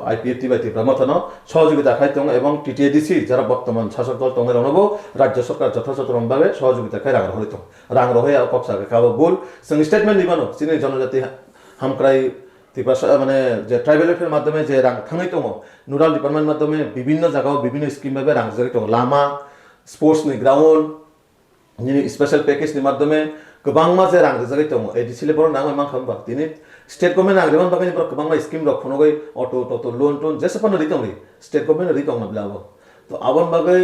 আইপিএফটি বা ত্রিপুরা মতন সহযোগিতা খাই দङ এবং টিটিএডিসি যারা বর্তমান শাসক দল দङ রনবো রাজ্য সরকার যথাযথভাবে সহযোগিতা খাই রাং রহিত রাং রহে কপসাকে খাবো বল जों স্টেটমেন্ট দিবানো চিনি জনজাতি হামক্রাই ত্রিপুরা মানে যে ট্রাইবেল এর মাধ্যমে যে রাং থাঙ্গই দङ নুরাল ডিপার্টমেন্ট মাধ্যমে বিভিন্ন জায়গায় বিভিন্ন স্কিম ভাবে রাং জারি দङ লামা স্পোর্টস নি গ্রাউন্ড नि स्पेशल पैकेज नि माध्यमे गोबांमा जे रां जागाय दङ एडिसि लेबर नांग मा खामबा दिनि स्टेट गभर्नमेंट आग्रिमेंट बागानि बर गोबांमा स्किम रख फनगै अटो टटो लोन टोन जेसे फन रि दङ स्टेट गभर्नमेंट रि दङ नब्लाबो तो आबन बागै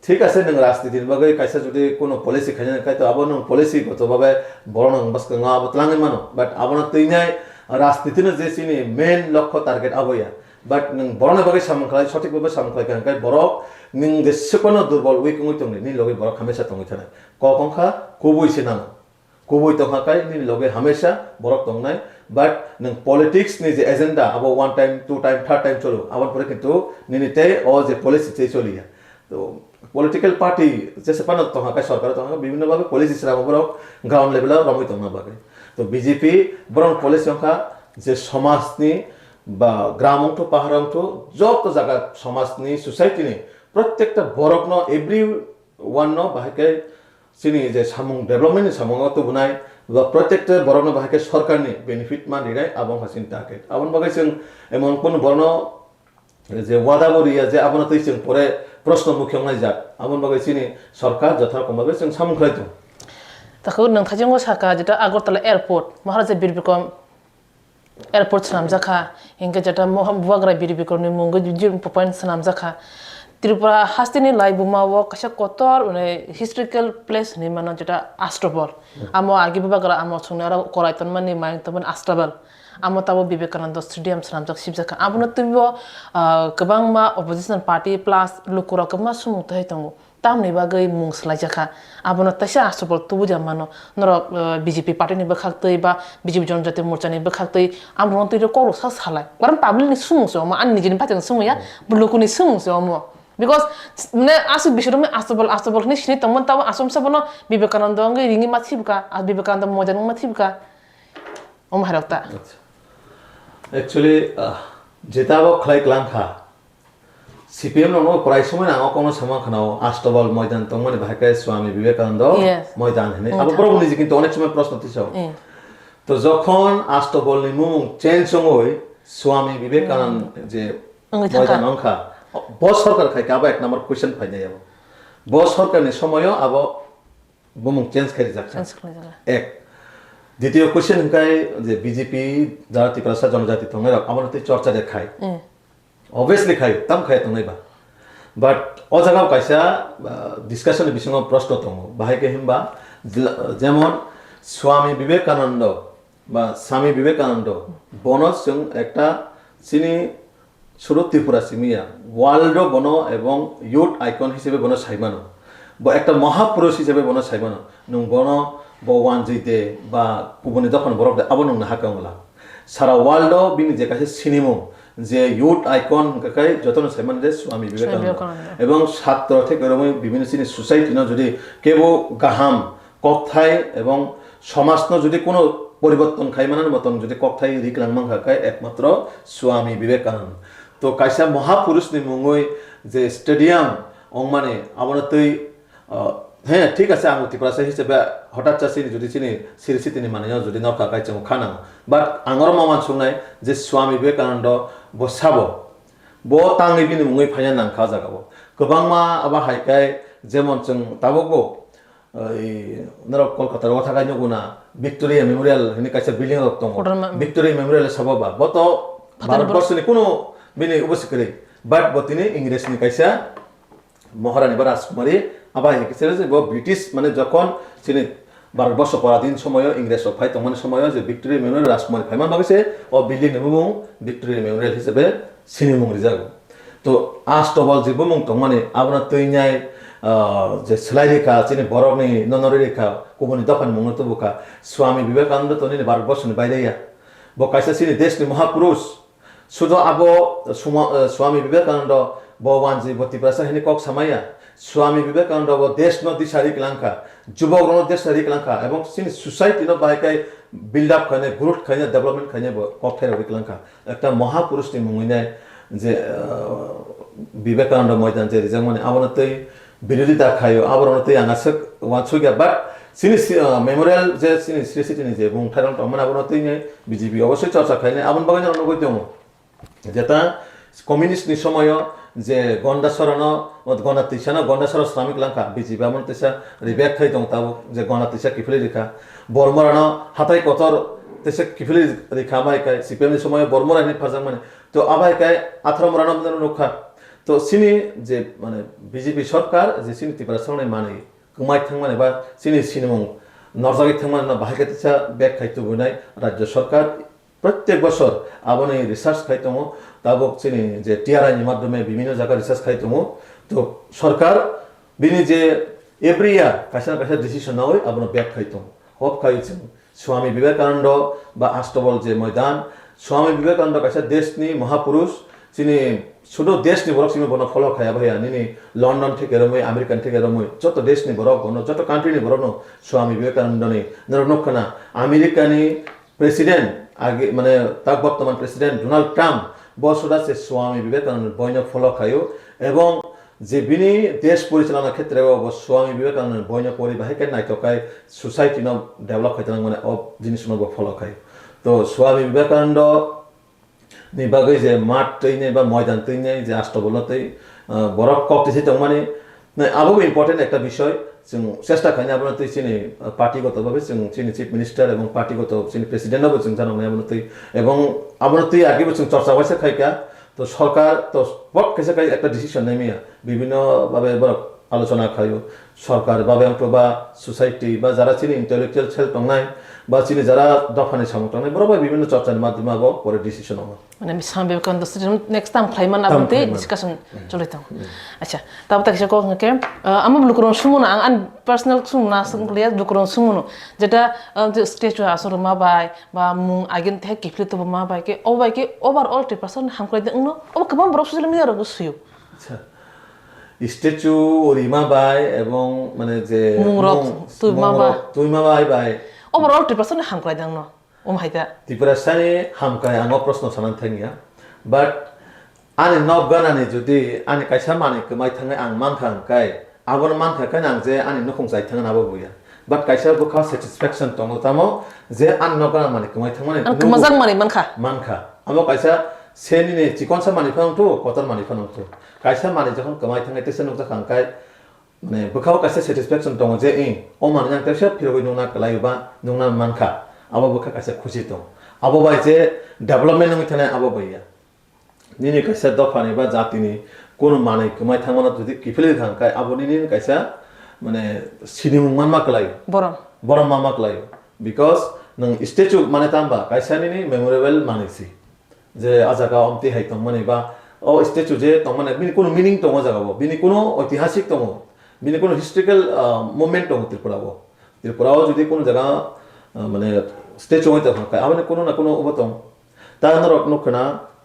ঠিক আছে नों राजनीतिनि बागै कायसा जुदि कोनो पलिसि खायना खाय तो आबन नों पलिसि गतो बाबे बरन बसका nga बतलाङै मानो बाट आबन तैनाय राजनीतिनि जे सिनि मेन लक्ष्य टार्गेट आबया बाट नों बरन बागै सामखाय सঠিক भाবে सामखाय खाय बरक नों जेसेबानो दुर्बल उइक उइ दङ नि लगे बरक हमेशा दङ थानाय कखंखा कुबुइसे नाङो कुबुइ दङखाय नि लगे हमेशा बरक दंनाय बाट नों पलिटिक्स नि जे एजेंडा अब 1 टाइम 2 टाइम 3 टाइम चलो आबन परे किन्तु निनिते ओ जे पलिसि चे चलिया तो पॉलिटिकल पार्टी जैसे पानो तो हाका सरकार तो हाका विभिन्न भाबे पॉलिसी सरा बरक ग्राउंड लेवल रमय तो बागे तो बीजेपी बरन पॉलिसी अंका जे समाजनि बा ग्रामं तो पाहारं तो जत जागा समाजनि सोसाइटीनि प्रत्येकटा बरक न एवरी वन न बाहाके सिनि जे सामुं डेभलपमेंट सामुं तो बुनाय बा प्रत्येकटा बरक न बाहाके सरकारनि बेनिफिट मा दिराय आबं हासिन टाके आबन बागे जों एमन कोन बरन जे वादाबरिया जे आबन तै जों परे प्रश्न मुख्यंनाय जा आबन बागै सिनि सरकार जथा रखमबाबो जों सामुखलायदों ताखौ नोंथांजों साका जेटा आगरतला एयारपोर्ट महाराजा बिरबिक्रम एयारपोर्ट सामजाखा इनके जेटा बुवाग्रा बिरबिक्रमनि मुंगो जिर पॉइंट सामजाखा त्रिपुरा हास्तिनि लाइबुमावो कशा कोतर हिस्टोरिकल प्लेस नि मानो जेटा आस्ट्रबल आमो आगे बुवाग्रा आमो सुनारा कोरायतन मानि मायतन आस्ट्रबल आमो ताबो विवेकानंद स्टेडियम सामजाक सिबजाखा आबनो तुबो गोबां मा अपोजिशन पार्टी प्लस लुकुरा कमा सुमुत है तंगो तामनि बागै मुंसलायजाखा आबनो तसा आस्ट्रबल तुबु जामानो नर बीजेपी पार्टी नि बखाक्तै बा बीजेपी जनजाति मोर्चा नि बखाक्तै आमनो तुइरो कोरो सा सालाय कारण पाब्लिक नि सुमुसो म आन निजिनि पातन सुमुया बुलुकुनि सुमुसो म because ne asu bishurum asabal ni shini tamon taw asum sabono vivekanand ngai ringi mathibka vivekanand mojan mathibka harakta actually jetabo khlai klangkha CPM no prai সময় না কোনো সময় খানাও আষ্টবল ময়দান তো মানে ভাইকায় স্বামী বিবেকানন্দ ময়দান হেনে আবার প্রবলি যে কিন্তু অনেক সময় প্রশ্ন দিছো তো যখন আষ্টবল নি মুং চেঞ্জ সময় স্বামী বিবেকানন্দ যে ময়দান অংখা বস সরকার খাই আবার এক নাম্বার কোশ্চেন ফাই যাবো বস সরকারের সময় আবার বুমুং চেঞ্জ করে যাচ্ছে এক দ্বিতীয় কোশ্চেন হকাই যে বিজেপি যারা ত্রিপুরা জনজাতি তংরা আমার চর্চা দেখায় obviously খাই তাম খাই তংনাইবা বাট ও জায়গাও কাইসা ডিসকাশনের বিষয় প্রশ্ন তং বাহাইকে হিমবা যেমন স্বামী বিবেকানন্দ বা স্বামী বিবেকানন্দ বনস जों একটা চিনি শুরু ত্রিপুরা সিমিয়া ওয়ার্ল্ড বন এবং ইউথ আইকন হিসেবে বন সাইমানো বা একটা মহাপুরুষ হিসেবে বন সাইমানো নং বন বওয়ান জইতে বা কুবনি দখন বরফ আবন নং হাকাংলা সারা ওয়ার্ল্ড বিনি যে কাছে সিনেমা যে ইউথ আইকন কাকাই যতন সাইমান যে স্বামী বিবেকানন্দ এবং ছাত্র থেকে এরকম বিভিন্ন শ্রেণীর সোসাইটি না যদি কেবল গাহাম কথাই এবং সমাজ যদি কোনো পরিবর্তন খাইমানার মতন যদি কথাই রিকলাংমাং কাকাই একমাত্র স্বামী বিবেকানন্দ তো কাইসা মহাপুরুষ নি মুঙ্গই যে স্টেডিয়াম অং মানে আমরা তুই হ্যাঁ ঠিক আছে আমি ত্রিপুরা হিসেবে হঠাৎ চাষিনি যদি চিনি সিরিসিতিনি মানে যদি নকা কাইছে খানা বাট আঙর মামান শুনাই যে স্বামী বিবেকানন্দ ব সাবো ব তাঙ্গি বিনি মুঙ্গই ফাইনা নাংখা জাগাবো গোবাং মা আবা হাইকাই যেমন जों তাবগো এই নর কলকাতার কথা গাইনো গুনা ভিক্টোরিয়া মেমোরিয়াল হিনি কাইসা বিল্ডিং দং ভিক্টোরিয়া মেমোরিয়াল সাববা বত ভারতবর্ষনি কোনো बिनि उपसिकरे बाट बतिनि इंग्लिश नि काइसा महारानी बा राजकुमारी आबा हिकिसेरे जे ब्रिटिश माने जखन सिनि 12 বছর পরাধীন সময় ইংরেজ ফাই তখন সময় যে ভিক্টোরিয়া মেমোরিয়াল রাজকুমারী ফাইমান বাগেছে ও বিল্ডিং নেবুং ভিক্টোরিয়া মেমোরিয়াল হিসেবে সিনেমুং রিজাগো তো আষ্টবল যে বুমুং তমানে আবনা তৈনাই যে স্লাইরেখা চিনি বরফনি ননরেখা কুবনি দফান মুং তো বুকা স্বামী বিবেকানন্দ তনি 12 বছর বাইরেয়া ব কাইসা সিনি দেশনি মহাপুরুষ শুধু আবো স্বামী বিবেকানন্দ বওয়ানজি বতিপ্রাসা হিনি কক সামাইয়া স্বামী বিবেকানন্দ ব দেশ ন দিশারি ক্লাঙ্কা যুবক রণ দেশ সারি ক্লাঙ্কা এবং সিনি সোসাইটি ন বাইকাই বিল্ড আপ খানে গ্রোথ খানে ডেভেলপমেন্ট খানে কক থাই রবি ক্লাঙ্কা একটা মহাপুরুষ নি মুইনাই যে বিবেকানন্দ ময়দান যে রিজাং মানে আবনতই বিরোধিতা খায়ো আবরনতই আনাসক ওয়ানসুগা বাট সিনি মেমোরিয়াল যে সিনি সিরিসিটি নি যে বুং থাইরন তমনা আবনতই নে বিজেপি অবশ্যই চর্চা খাইনে আবন বাগান অনুগত দङ যেটা কমিউনিস্ট নি সময় যে গন্ডাসরণ গণাতিসা না গন্ডাসর শ্রমিক লাঙ্কা বিজেপি আমন তেসা রিব্যাক খাই দং তাব যে গণাতিসা কিফলি রেখা বর্মরাণ হাতাই কতর তেসা কিফলি রেখা মাইকাই সিপিএম নি সময় বর্মরা নি ফাজাং মানে তো আবাইকাই 18 মরাণ মদন রক্ষা তো সিনি যে মানে বিজেপি সরকার যে সিনি ত্রিপুরা সরকার মানে কুমাই থাং মানে বা সিনি সিনেমং নরজাগি থাং মানে বাহাইকাই তেসা ব্যাক খাইতো বুনাই রাজ্য সরকার প্রত্যেক বছর আবনে রিসার্চ খাইতম তাবক চিনি যে টিআরআই এর মাধ্যমে বিভিন্ন জায়গা রিসার্চ খাইতম তো সরকার বিনি যে এভরি ইয়ার কাইসা কাইসা ডিসিশন নয় আবনে ব্যাক খাইতম হপ খাইছেন স্বামী বিবেকানন্দ বা আষ্টবল যে ময়দান স্বামী বিবেকানন্দ কাইসা দেশনি মহাপুরুষ চিনি শুধু দেশনি বরফ সিমে বন ফলো খায়া ভাইয়া নিনি লন্ডন থেকে রমই আমেরিকান থেকে রমই যত দেশনি বরফ বন যত কান্ট্রি নি বরফ স্বামী বিবেকানন্দ নি নরনক্ষনা আমেরিকানি প্রেসিডেন্ট আগে মানে তাক বর্তমান প্রেসিডেন্ট ডোনাল্ড ট্রাম্প বসুদা সে স্বামী বিবেকানন্দ বইন ফলো খায়ো এবং যে বিনি দেশ পরিচালনার ক্ষেত্রে স্বামী বিবেকানন্দ বইন পরিবাহিকা নাইতকাই সোসাইটি ন ডেভেলপ খাইতে মানে অব জিনিস নব ফলো খায় তো স্বামী বিবেকানন্দ नि बागै जे माठ तैने बा मैदान तैने जे आष्टबलतै बरफ कक्टिसै दं माने आबो इम्पर्टेन्ट একটা বিষয় जों চেষ্টা खायनो आबो तै चिनि पार्टीगतভাবে जों चिनि চিফ मिनिस्टार এবং पार्टीगत चिनि प्रेसिडेन्टआबो जों জানানো आबो तै এবং आबो तै आगेबो जों চর্চা হইছে খাইকা তো সরকার তো বক কেসে কাই একটা ডিসিশন নেমিয়া বিভিন্ন ভাবে আলোচনা খাইও সরকার ভাবে অংশ বা সোসাইটি বা যারা চিনি ইন্টেলেকচুয়াল সেল টংনাই বা চিনি যারা দফানি সামটংনাই বড় বিভিন্ন চর্চার মাধ্যমে আবো পরে ডিসিশন হবে মানে মিসাম বিবেকানন্দ স্টেডিয়াম নেক্সট টাইম ক্লাইমান আবতে ডিসকাশন চলিতাম আচ্ছা তাও তাকে কো কে আমা লুকরন সুমুনা আন পার্সোনাল সুমুনা সংলিয়া লুকরন সুমুনো যেটা যে স্ট্যাচু আসর মা বাই বা মুং আগেন তে কিফলিত মা বাই কে ওভারঅল টিপারসন হামক্রাই দংনো ও কবাম বড় সোশ্যাল মিডিয়া রগো সুয়ো আচ্ছা স্ট্যাচু রিমা বাই এবং মানে যে তুই মা বাই বাই ওভারঅল টিপারসন হামক্রাই দংনো হাইতা ত্রিপুরাসানি হামকাই আঙ প্রশ্ন সানান থাঙ্গিয়া বাট আনি নবগানানি যদি আনি কাইসা মানি কমাই থাঙ্গাই আং মানখাंखाय আবন মানখাंखाय আং যে আনি নখং যাই থাঙ্গা নাবো বুয়া বাট কাইসা বখা স্যাটিসফ্যাকশন দङ তামो যে আন নবগানা মানি কমাই থাঙ্গানি মজাক মানি মানখা আমো কাইসা সেনি নে চিকনসা মানি ফাংটো কতর মানি ফাংটো কাইসা মানি যখন কমাই থাঙ্গাই তেসে নক জাखांखाय মানে বখাও কাইসা স্যাটিসফ্যাকশন দङ যে ও মানি আं তেসে ফিরগৈ ননা কলাইবা नंना मानखा आबो बखा कासे खुशी दं आबो बाय जे डेभलपमेन्ट नङै थानाय आबो बाया निनि कासे दफानि बा जातिनि कोन मानै कमाय थांमाना जुदि किफिले खांखाय आबो निनि कासे माने सिनिमुं मान माकलाय बरम मा माकलाय बिकज नों स्टेचु माने तांबा कासे निनि मेमोरेबल मानैसि जे आजागा अमति हायतम माने बा ओ स्टेचु जे तम माने बिनि कोन मिनिं दङ जागाबो बिनि कोन ऐतिहासिक दङ बिनि कोन हिस्टोरिकल मोमेन्ट दङ त्रिपुराव जुदि कोन जागा মানে স্টেচু হইতে থাকে আবার কোনো না কোনো অবতম তার নকনা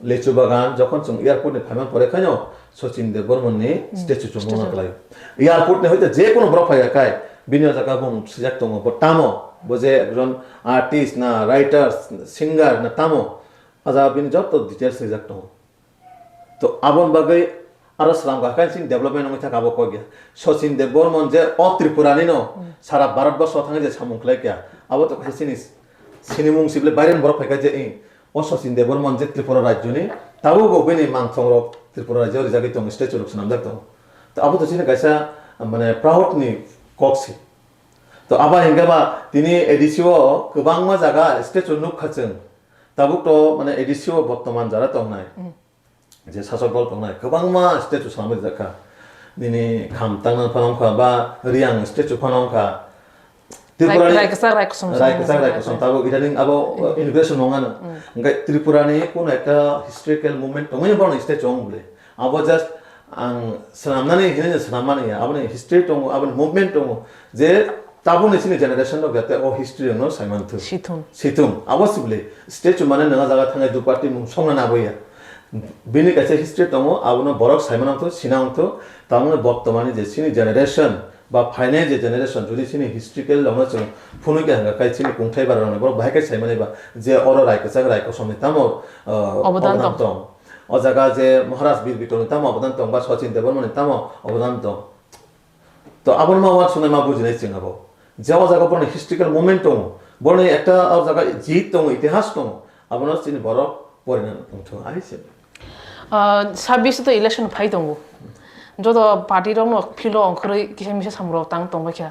লেচু বাগান যখন जों এয়ারপোর্টে ফাইমান পরে খাইনো সচিন দেববর্মননি স্টেচু চুমো নাকলাই এয়ারপোর্টে হইতে যে কোনো ব্রফায়া কাই বিনিয়া জায়গা বং সিজাক দङ তামো বজে একজন আর্টিস্ট না রাইটার সিঙ্গার না তামো আজা বিনি যত ডিটেইলস সিজাক দङ তো আবন বাগৈ আর সালাম গাকাই সিন ডেভেলপমেন্ট নঙै থাকাবো কগিয়া সচিন দেববর্মন যে ত্রিপুরানি ন সারা ভারতবর্ষ থাঙে যে সামুখলাই কিয়া আবো তো সিনিস সিনিমুং সিবলে বাইরেন বড় ফাইকা যে ও সচিন দেববর্মন যে ত্রিপুরা রাজ্যনি তাবো গবেনি মাংসং রক ত্রিপুরা রাজ্য জায়গায় তো স্টেচু রুকস নাম দেখতো তো আবো তো সিনে গাইসা মানে প্রাউড নি কক্সি তো আবার হিংগাবা তিনি এডিসিও গোबांमा জায়গা স্টেচু নুক খাচং তাবো তো মানে এডিসিও বর্তমান যারা তো নাই যে শাসক দল তো নাই गोबांमा स्टेचु সামনে জায়গা দিনে খামতাং ফানংখা বা রিয়াং স্টেচু ফানংখা Tripura রাইকসং তাবো ইদানিং আবো ইনগ্রেশন নঙানো ওংগাই ত্রিপুরানি কোন একটা হিস্টোরিক্যাল মুভমেন্ট দङै বড় স্টেচু বলে আবো জাস্ট আং সামনানি হিনে সামনানি আবনি হিস্ট্রি দङ আবনি মুভমেন্ট দङ যে তাবো নিসিনি জেনারেশন দङ গতে ও হিস্ট্রি ন সাইমানথ সিথুম আবো সিবলে স্টেচু মানে নঙা জায়গা থাङै দু পার্টি মুং সংনা নাবইয়া বিনি কাছে হিস্ট্রি দङ আবনো বরক সাইমানথ সিনাংথ তামনে বর্তমানে যে সিনি জেনারেশন বা ফাইনাল যে জেনারেশন যদি সিনি হিস্ট্রিক্যাল লঙা চং ফুনুকে হাঙ্গা কাই সিনি কুংथाय बारन बर बाहाय साइ माने बा जे अर रायको समनि तामो अवदान दं अ जागा जे महाराज बीर बिटन तामो अवदान दं बा सचिन देबबर्मन तामो अवदान दं तो आबन मा वा सुनाय मा बुजिनाय सिंगाबो जे अ जागा बरन हिस्ट्रिक्যাল मोमेन्ट दं बरन একটা अ जागा जीत दं इतिहास दं आबन सिनि बर परिणाम दं आइसे 26 তো ইলেকশন ফাই দङ যত পার্টি রং ফিলো অংখরে কিসে মিসে সামরো তাং তংবাখিয়া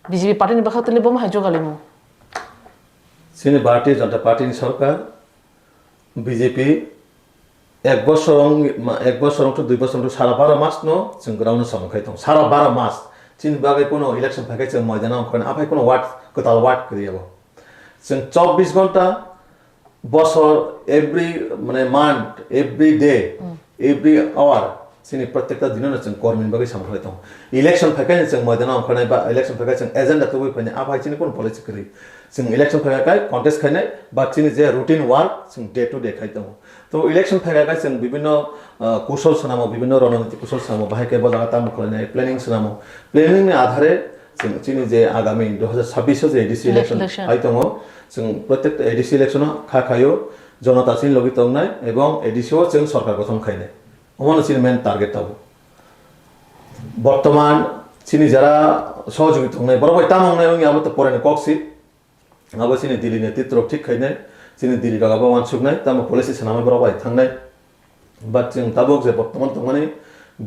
বিজেপি পার্টিনি বাখাতলে বম হাই জগালিমু সিনি ভারতীয় জনতা পার্টিনি সরকার বিজেপি এক বছর তো 2 বছর তো সারা 12 মাস নো जों গ্রাউন্ড সমখাই দं সারা 12 মাস চিন বাগে কোনো ইলেকশন ফাইকাই जों ময়দান অংখনে আফাই কোনো ওয়াট কতাল ওয়াট করিয়াবো जों 24 ঘন্টা বছর এভরি মানে month every day every hour सिनि प्रत्येक दिन जों गभर्नमेन्ट बागै सामलाय दं इलेक्शन फाइकाय जों मैदानाव ओंखारनाय बा इलेक्शन फाइकाय जों एजेन्डा तो फैनाय आफाय सिनि कोन पलिसि करि जों इलेक्शन फाइकाय कन्टेस्ट खायनाय बा सिनि जे रुटिन वर्क जों डे टु डे खाय दं तो इलेक्शन फाइकाय जों विभिन्न कौशल सनामो विभिन्न रणनीति कौशल सनामो बाहायके बजागा ताम खालायनाय प्लेनिंग सनामो प्लेनिंग नि आधारे जों सिनि जे आगामी 2026 जे एडिसि इलेक्शन हाय दं जों प्रत्येक एडिसि इलेक्शन खाखायो जनता सिनि लगि तंनाय एवं एडिसिओ जों सरकार गठन खायनाय ওমানো সিনি মেন টার্গেট তাবো বর্তমান সিনি যারা সহযোগী থংনাই বড় তামংনাই ওই আবো তো পরে কক্সি আবো সিনি দিল্লি নেতৃত্ব ঠিক খাইনাই जोंनि दिल्ली रागाबो वानसुकनाय तामा पलिसि सानामा बराबाय थांनाय बाट जों ताबुक जे बर्तमान तंमाने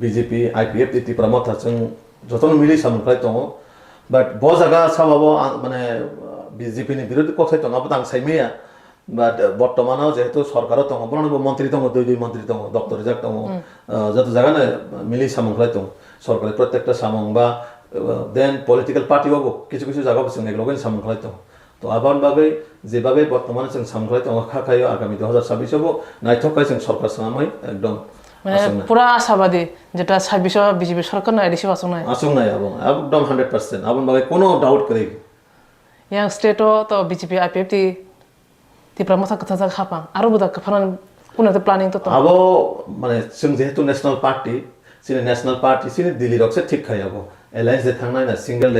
बीजेपी आईपीएफ त्रिपुरा मथा जों जतन मिलि सामफ्राय दङ बाट ब जागा साबाबो माने बीजेपी नि बिरोधी पक्ष दङाबो आं साइमेया बाट बर्तमानाव जेहेतु सरकाराव दङ बरनबो मन्त्री दङ दुई मन्त्री दङ डक्टर रिजाक दङ जत जागानो मिलि सामफ्राय दङ सरकारनि प्रत्येकटा सामं बा देन पलिटिकल पार्टी बाबो কিছু কিছু জায়গা जों एगलगेन सामफ्राय दङ तो आबान बागै जेबाबे बर्तमान जों सामफ्राय दङ खाखायो आगामी 2026 आवबो नायथखाय जों सरकार सामाय एकदम মানে পুরা আশাবাদী যেটা 26 বিজেপি সরকার না এডিসি আসুনাই আসুনাই একদম 100% আবন বাগै কোনো ডাউট করেই yang state to BJP IPF ti TIPRA masa কথা জায়গা খাপাং আর বুদা কফান কোনতে প্ল্যানিং তো আবো মানে जों যেহেতু ন্যাশনাল পার্টি সিনে ন্যাশনাল পার্টি সিনে দিল্লি রকছে ঠিক খাই আবো এলায়েন্স যে থাংনাই না সিঙ্গেল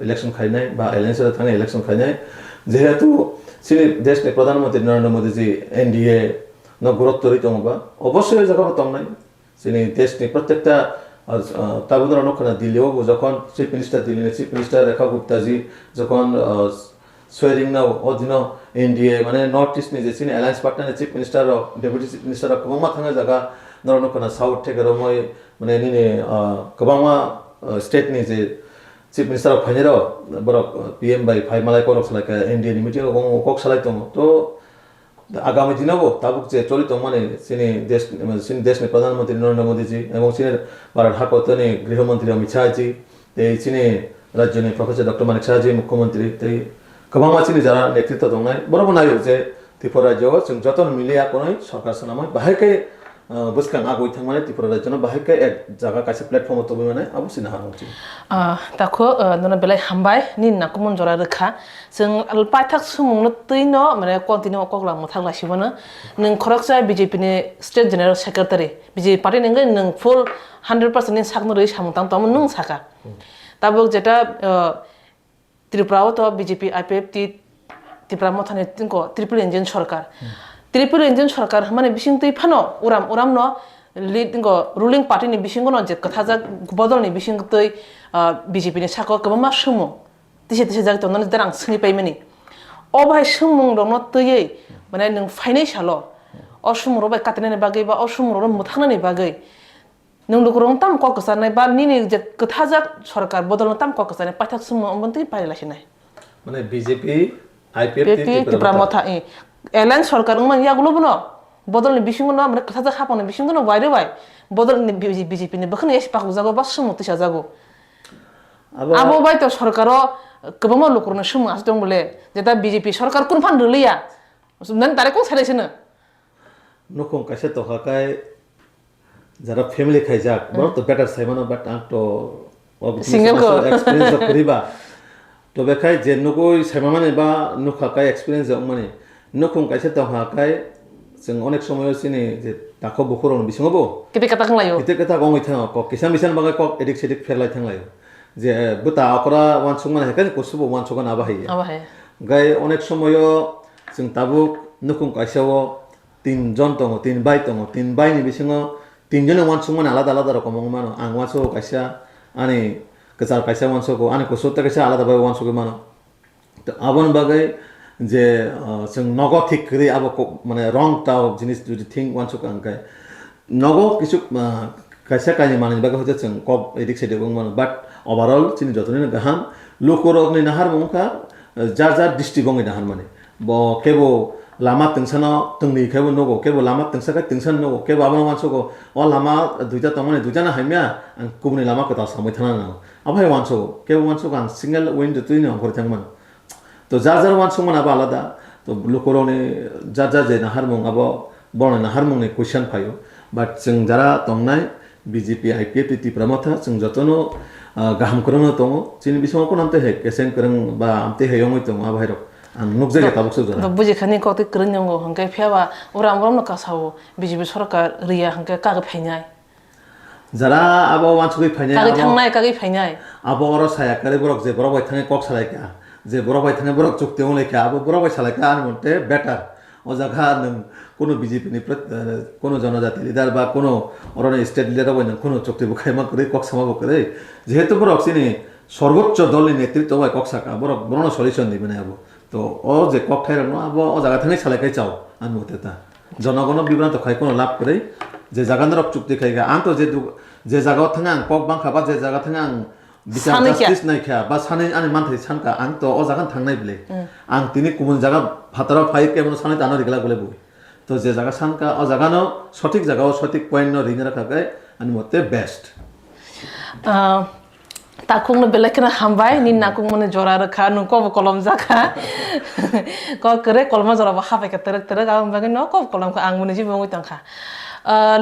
ইলেকশন খাইনাই বা এলায়েন্স এর থাংনাই ইলেকশন খাইনাই যেহেতু সিনে দেশে প্রধানমন্ত্রী নরেন্দ্র মোদী জি এনডিএ ন গুরুত্ব রি দংবা অবশ্যই জায়গা তংনাই সিনে দেশে প্রত্যেকটা তাবুদর নখনা দিল্লিও যখন চিফ মিনিস্টার রেখা গুপ্তা জি যখন সোয়ারিং নাও অদিন এনডিএ মানে নর্থ ইস্ট নি যে সিনে alliance partner chief minister deputy chief minister কমা থাঙ্গা জায়গা নরনখনা সাউথ থেকে রময় মানে নিনে কবামা स्टेट नि जे chief minister फाइनेर Barak PM by phi मलाई करक सलायका एनडीए नि मिटिंग कक सलाय दङ तो आगामी दिनावबो ताबुक जे चलित माने सिनि देश नि प्रधानमंत्री नरेंद्र मोदी जी एवं सिनि भारत हाकतनि गृहमंत्री अमित शाह जी ते सिनि राज्य नि प्रोफेसर डॉक्टर मानिक शाह जी मुख्यमंत्री ते कबामा सिनि जरा नेतृत्व दंनाय बरोबर नायो जे त्रिपुरा राज्यआव जों जतन मिलिया कोनै सरकार सनामै बाहायकै बुसखां आगै थांमाने त्रिपुरा राज्यनो बाहायकै एक जागा कासे प्लेटफर्म तो माने अबसिना हांगथि ताखो नना बेलाय हामबाय नि नाकुमन जरा रेखा जों पाइथाक सुमुंनो तैनो माने कन्टिन्यू कगला मथांलासिबोनो नों खरकसा बीजेपी नि state general secretary BJP party नंगै नों फुल 100% नि साकनो रै सामतां तम नों साका ताबुक जेटा त्रिपुराव तो बीजेपी आईपीएफ त्रिपुरा मथानि तिनको ट्रिपल इंजिन सरकार त्रिपुरा इंजिन सरकार माने बिसिं तै फानो उराम न लिडिंग रुलिंग पार्टी नि बिसिं न जे कथा जा बदल नि बिसिं तै बीजेपी नि साको कबमा सुमु तिसे जाग तन दरां स्नि पाइमानि अ भाइ सुमु दङ तैयै माने नों फाइनाय सालो अ सुमु बाय काटनानि बागै बा अ सुमु मुथांनानि बागै नों लुकरं ताम क कसानाय बा निनि जे कथा जा सरकार बदल ताम क कसानाय पाइथाक सुमु अमबन तै पाइलासिनाय माने बीजेपी आईपीएफ त्रिपुरा मथा एलायन्स सरकार मन यागुलो बनो बदल नि बिसिंग न माने कथा जा खापन बिसिंग न वाइरे वाइ बदल नि बीजेपी नि बखने एस पाखु जागो बा सुमु तिसा जागो आबो बाय तो सरकार गोबां लोकरनो सुमु आस दं बोले जेता बीजेपी सरकार कुन फान रलिया नन तारे को साइलेसनो नखं कासे तो हाकाय जरा फैमिली खाइजाक बर तो बेटर साइमनो बट आं तो सिंगल को एक्सपीरियंस करिबा तो बेखाय जे नगोय साइमाने बा नखाकाय एक्सपीरियंस जं माने नखं कासे तो हाकाय जों अनेक समय सिनि जे ताखौ बखरन बिसिङबो केते कथा खंलायो केते कथा गङै थाङो क किसान मिसान बागै क एडिक सेडिक फेरलाय थांलायो जे बुता अकरा वानसुं माने हेकाय कुसुबो वानसुगन आबाहाय गाय अनेक समय जों ताबुक नखं कासेयाव तीन जन दङ तीन बायनि बिसिङो तीन जन वानसुं माने आलादा रकम मानो आं वानसु कासेया आनि कचार कासेया वानसुगो आनि कुसुता कासेया आलादा बाय वानसुगो मानो तो आबन बागै जे जों नग ठीक करि आबो माने रंग टाव जिनिस जुदि थिंक वानसुक अंकाय नगो किछु कासे कानि माने बागै होते जों कब एडिक सेडिक मानो बाट ओवरऑल चिनि जतनि गाहाम लोकरकनि नाहार मुंखा जार डिस्ट्रिक्ट गङै नाहार माने ब केबो लामा तंसानो तंनि केबो नगो केबो लामा तंसाका तंसान नगो केबो आबो वानसुगो अ लामा दुइटा तमने दुइटा ना हाइमिया आं कुबनि लामा कथा सामै थाना ना आबहाय वानसुगो केबो वानसुगो आं सिंगल विंडो तुइनो हर थांमान तो जार वानसुं माना बा आलादा तो लोकरनि जार जे नाहार मुं आबो बरन नाहार मुंनि क्वेश्चन फायो बाट जों जारा तंनाय बीजेपी आईपीएफ त्रिपुरा मथा जों जतनो गाहाम करनो दङ चिनि बिसङाव कोनते हे केसें करं बा आमते हेयङै दङ आबायरक आं नुकजे ताबुकसो जरा बुझि खानि कते करनंगो हंके फेवा उराम न कासाव बीजेपी सरकार रिया हंके कागे फाइनाय जरा आबो वानसुगै फाइनाय कागे फाइनाय आबो अर साया करे बरक जे बरबाय थाङै कक सालायका जे बरबाय थाङै बरक चुक्तियाव लेखा आबो बरबाय सालायका आन मते बेटार ओ जागा नों कोनो बीजेपी नि कोनो जनजाति लिडार बा कोनो अरने स्टेट लिडार बय नों कोनो चुक्ति बुखायमा करे कक समाबो करे जेहेतु बरक सिनि सर्वोच्च दलनि नेतृत्व बाय कक साका बरक बरन सल्यूशन दिबेना आबो তো ও যে কক খাই রাখনো আবো ও জায়গা থেকে সালাইকাই চাও আন মতে তা জনগণ বিভ্রান্ত খাই কোনো লাভ করে যে জায়গা রক চুক্তি খাই আন তো যে জায়গা থেকে আং কক বাং খাবা যে জায়গা থেকে আং বিচার জাস্টিস নাই খা বা সাनै আনি মানথাই সানকা আং তো ও জায়গা থাंनाय বলে আং তিনি কুমন জায়গা ভাতারাव ফাই কেমন সাनै দানো রিগলা বলে বই তো যে জায়গা সানকা ও জায়গানো সঠিক জায়গা সঠিক পয়েন্ট রিং রাখা গায় আনি মতে best takung belakna hambai ni nakung mone jora rakha nu ko kolom jaka ko kere kolma jora ba hape ka terek terek am bagi no ko kolom ka ang mone jibong tangkha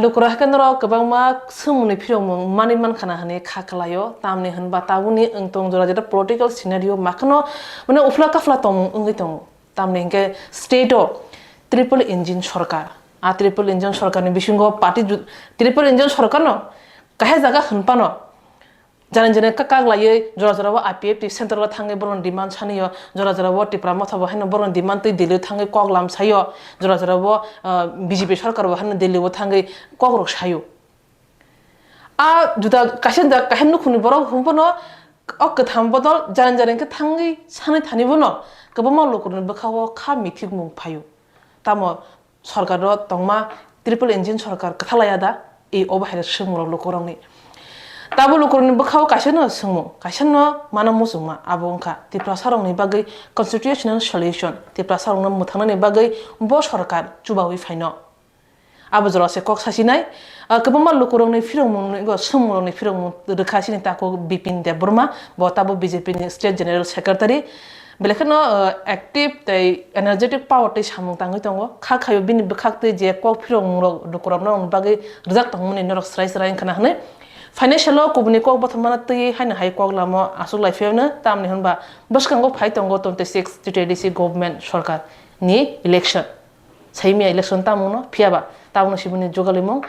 lukura kan ro kabang ma sumuni phirong mani man khana hane khaklayo tamni han ba tabuni engtong jora jeta political scenario makno mane ufla kafla tong ungi tong tamni ke state o triple engine sarkar a triple engine sarkar ni bisingo party triple engine sarkar no kahe jaga hanpano jalan jalan kakak lagi jora jora wa IPF center la thangai boron demand chaniyo jora jora wa TIPRA mothabo haino boron demand tei dili thangai koglam sayo jora jora wa BJP sarkar wa haino dili wa thangai kogrok sayo a juda kasen da kahen nukhuni borok humpono ok katham bodol jalan jalan ke thangai sanai thani bono kobama lokurni bkhawo kha mithik mung phayo tamo sarkar ro tongma triple engine sarkar kathalaya da ei obahai sumro lokorongni tabo lokorni bkhao kaisano sungmo kaisano mana musungma abongka Tiprasa rongni bagai constitutional solution Tiprasa rongna muthangni bagai bo sarkar chubawi phaino abo jorase kok sasinai kobama lokorongni firongmung go sumrongni firongmung rekhasini tako Bipin Debbarma bo tabo BJP ni state general secretary belekano active tai energetic power tai samung tangai tongo kha khayo bini bkhakte je kok firongmung lokorongna bagai rijak tangmuni norok srai srai khana hne financial kubni kok bathmana tei haina hai kok lamo asuk lai fevna tamni honba baskango phai tongo 26 TTDC government sarkar ni election saimia election tamuno phiaba tamuno sibuni jogalimong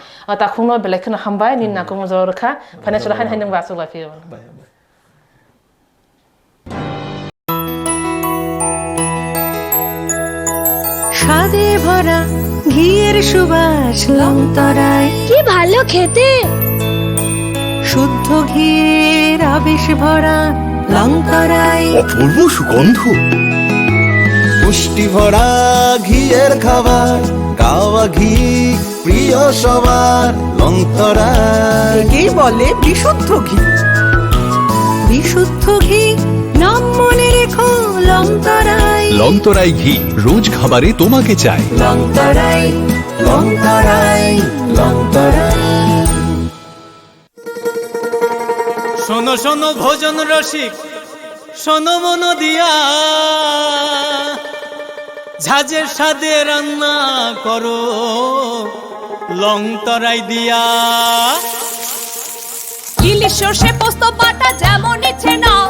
takhuno belekna hambai ni nakumo jorkha financial hain hain asuk lai feva স্বাদে ভরা ঘিয়ের সুবাস লংতরায় কি ভালো খেতে শুদ্ধ ঘিয়ের আবেশ ভরা লংতরায় অপূর্ব সুগন্ধ পুষ্টি ভরা ঘিয়ের খাবার কাওয়া ঘি প্রিয় সবার লংতরা একেই বলে বিশুদ্ধ ঘি বিশুদ্ধ ঘি নাম মনে রেখো লংতরায় লংতরাই ঘি রোজ খাবারে তোমাকে চাই লংতরায় লংতরাই লংতরাই শোনো শোনো ভোজন রসিক শোনো মন দিয়া ঝাঁঝের স্বাদে রান্না করো লং তরাই দিয়া ইলিশ সর্ষে পোস্ত বাটা যেমন ইচ্ছে নাও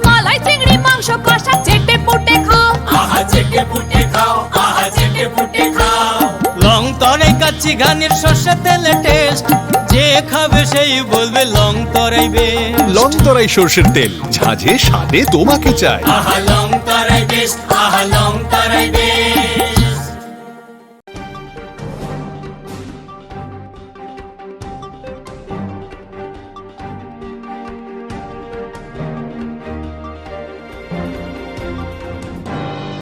মালাই চিংড়ি মাংস কষা চেটে পুটে খাও আহা চেটে পুটে খাও আহা চেটে পুটে খাও লং তরাই কাচ্চি ঘানির সর্ষে তেলে টেস্ট যে খাবে সেই বলবে লং তরাই বেশ লংতরাই সর্ষের তেল ঝাঁঝে স্বাদে তোমাকে চাই আহা লং তরাই বেশ আহা লং তরাই বেশ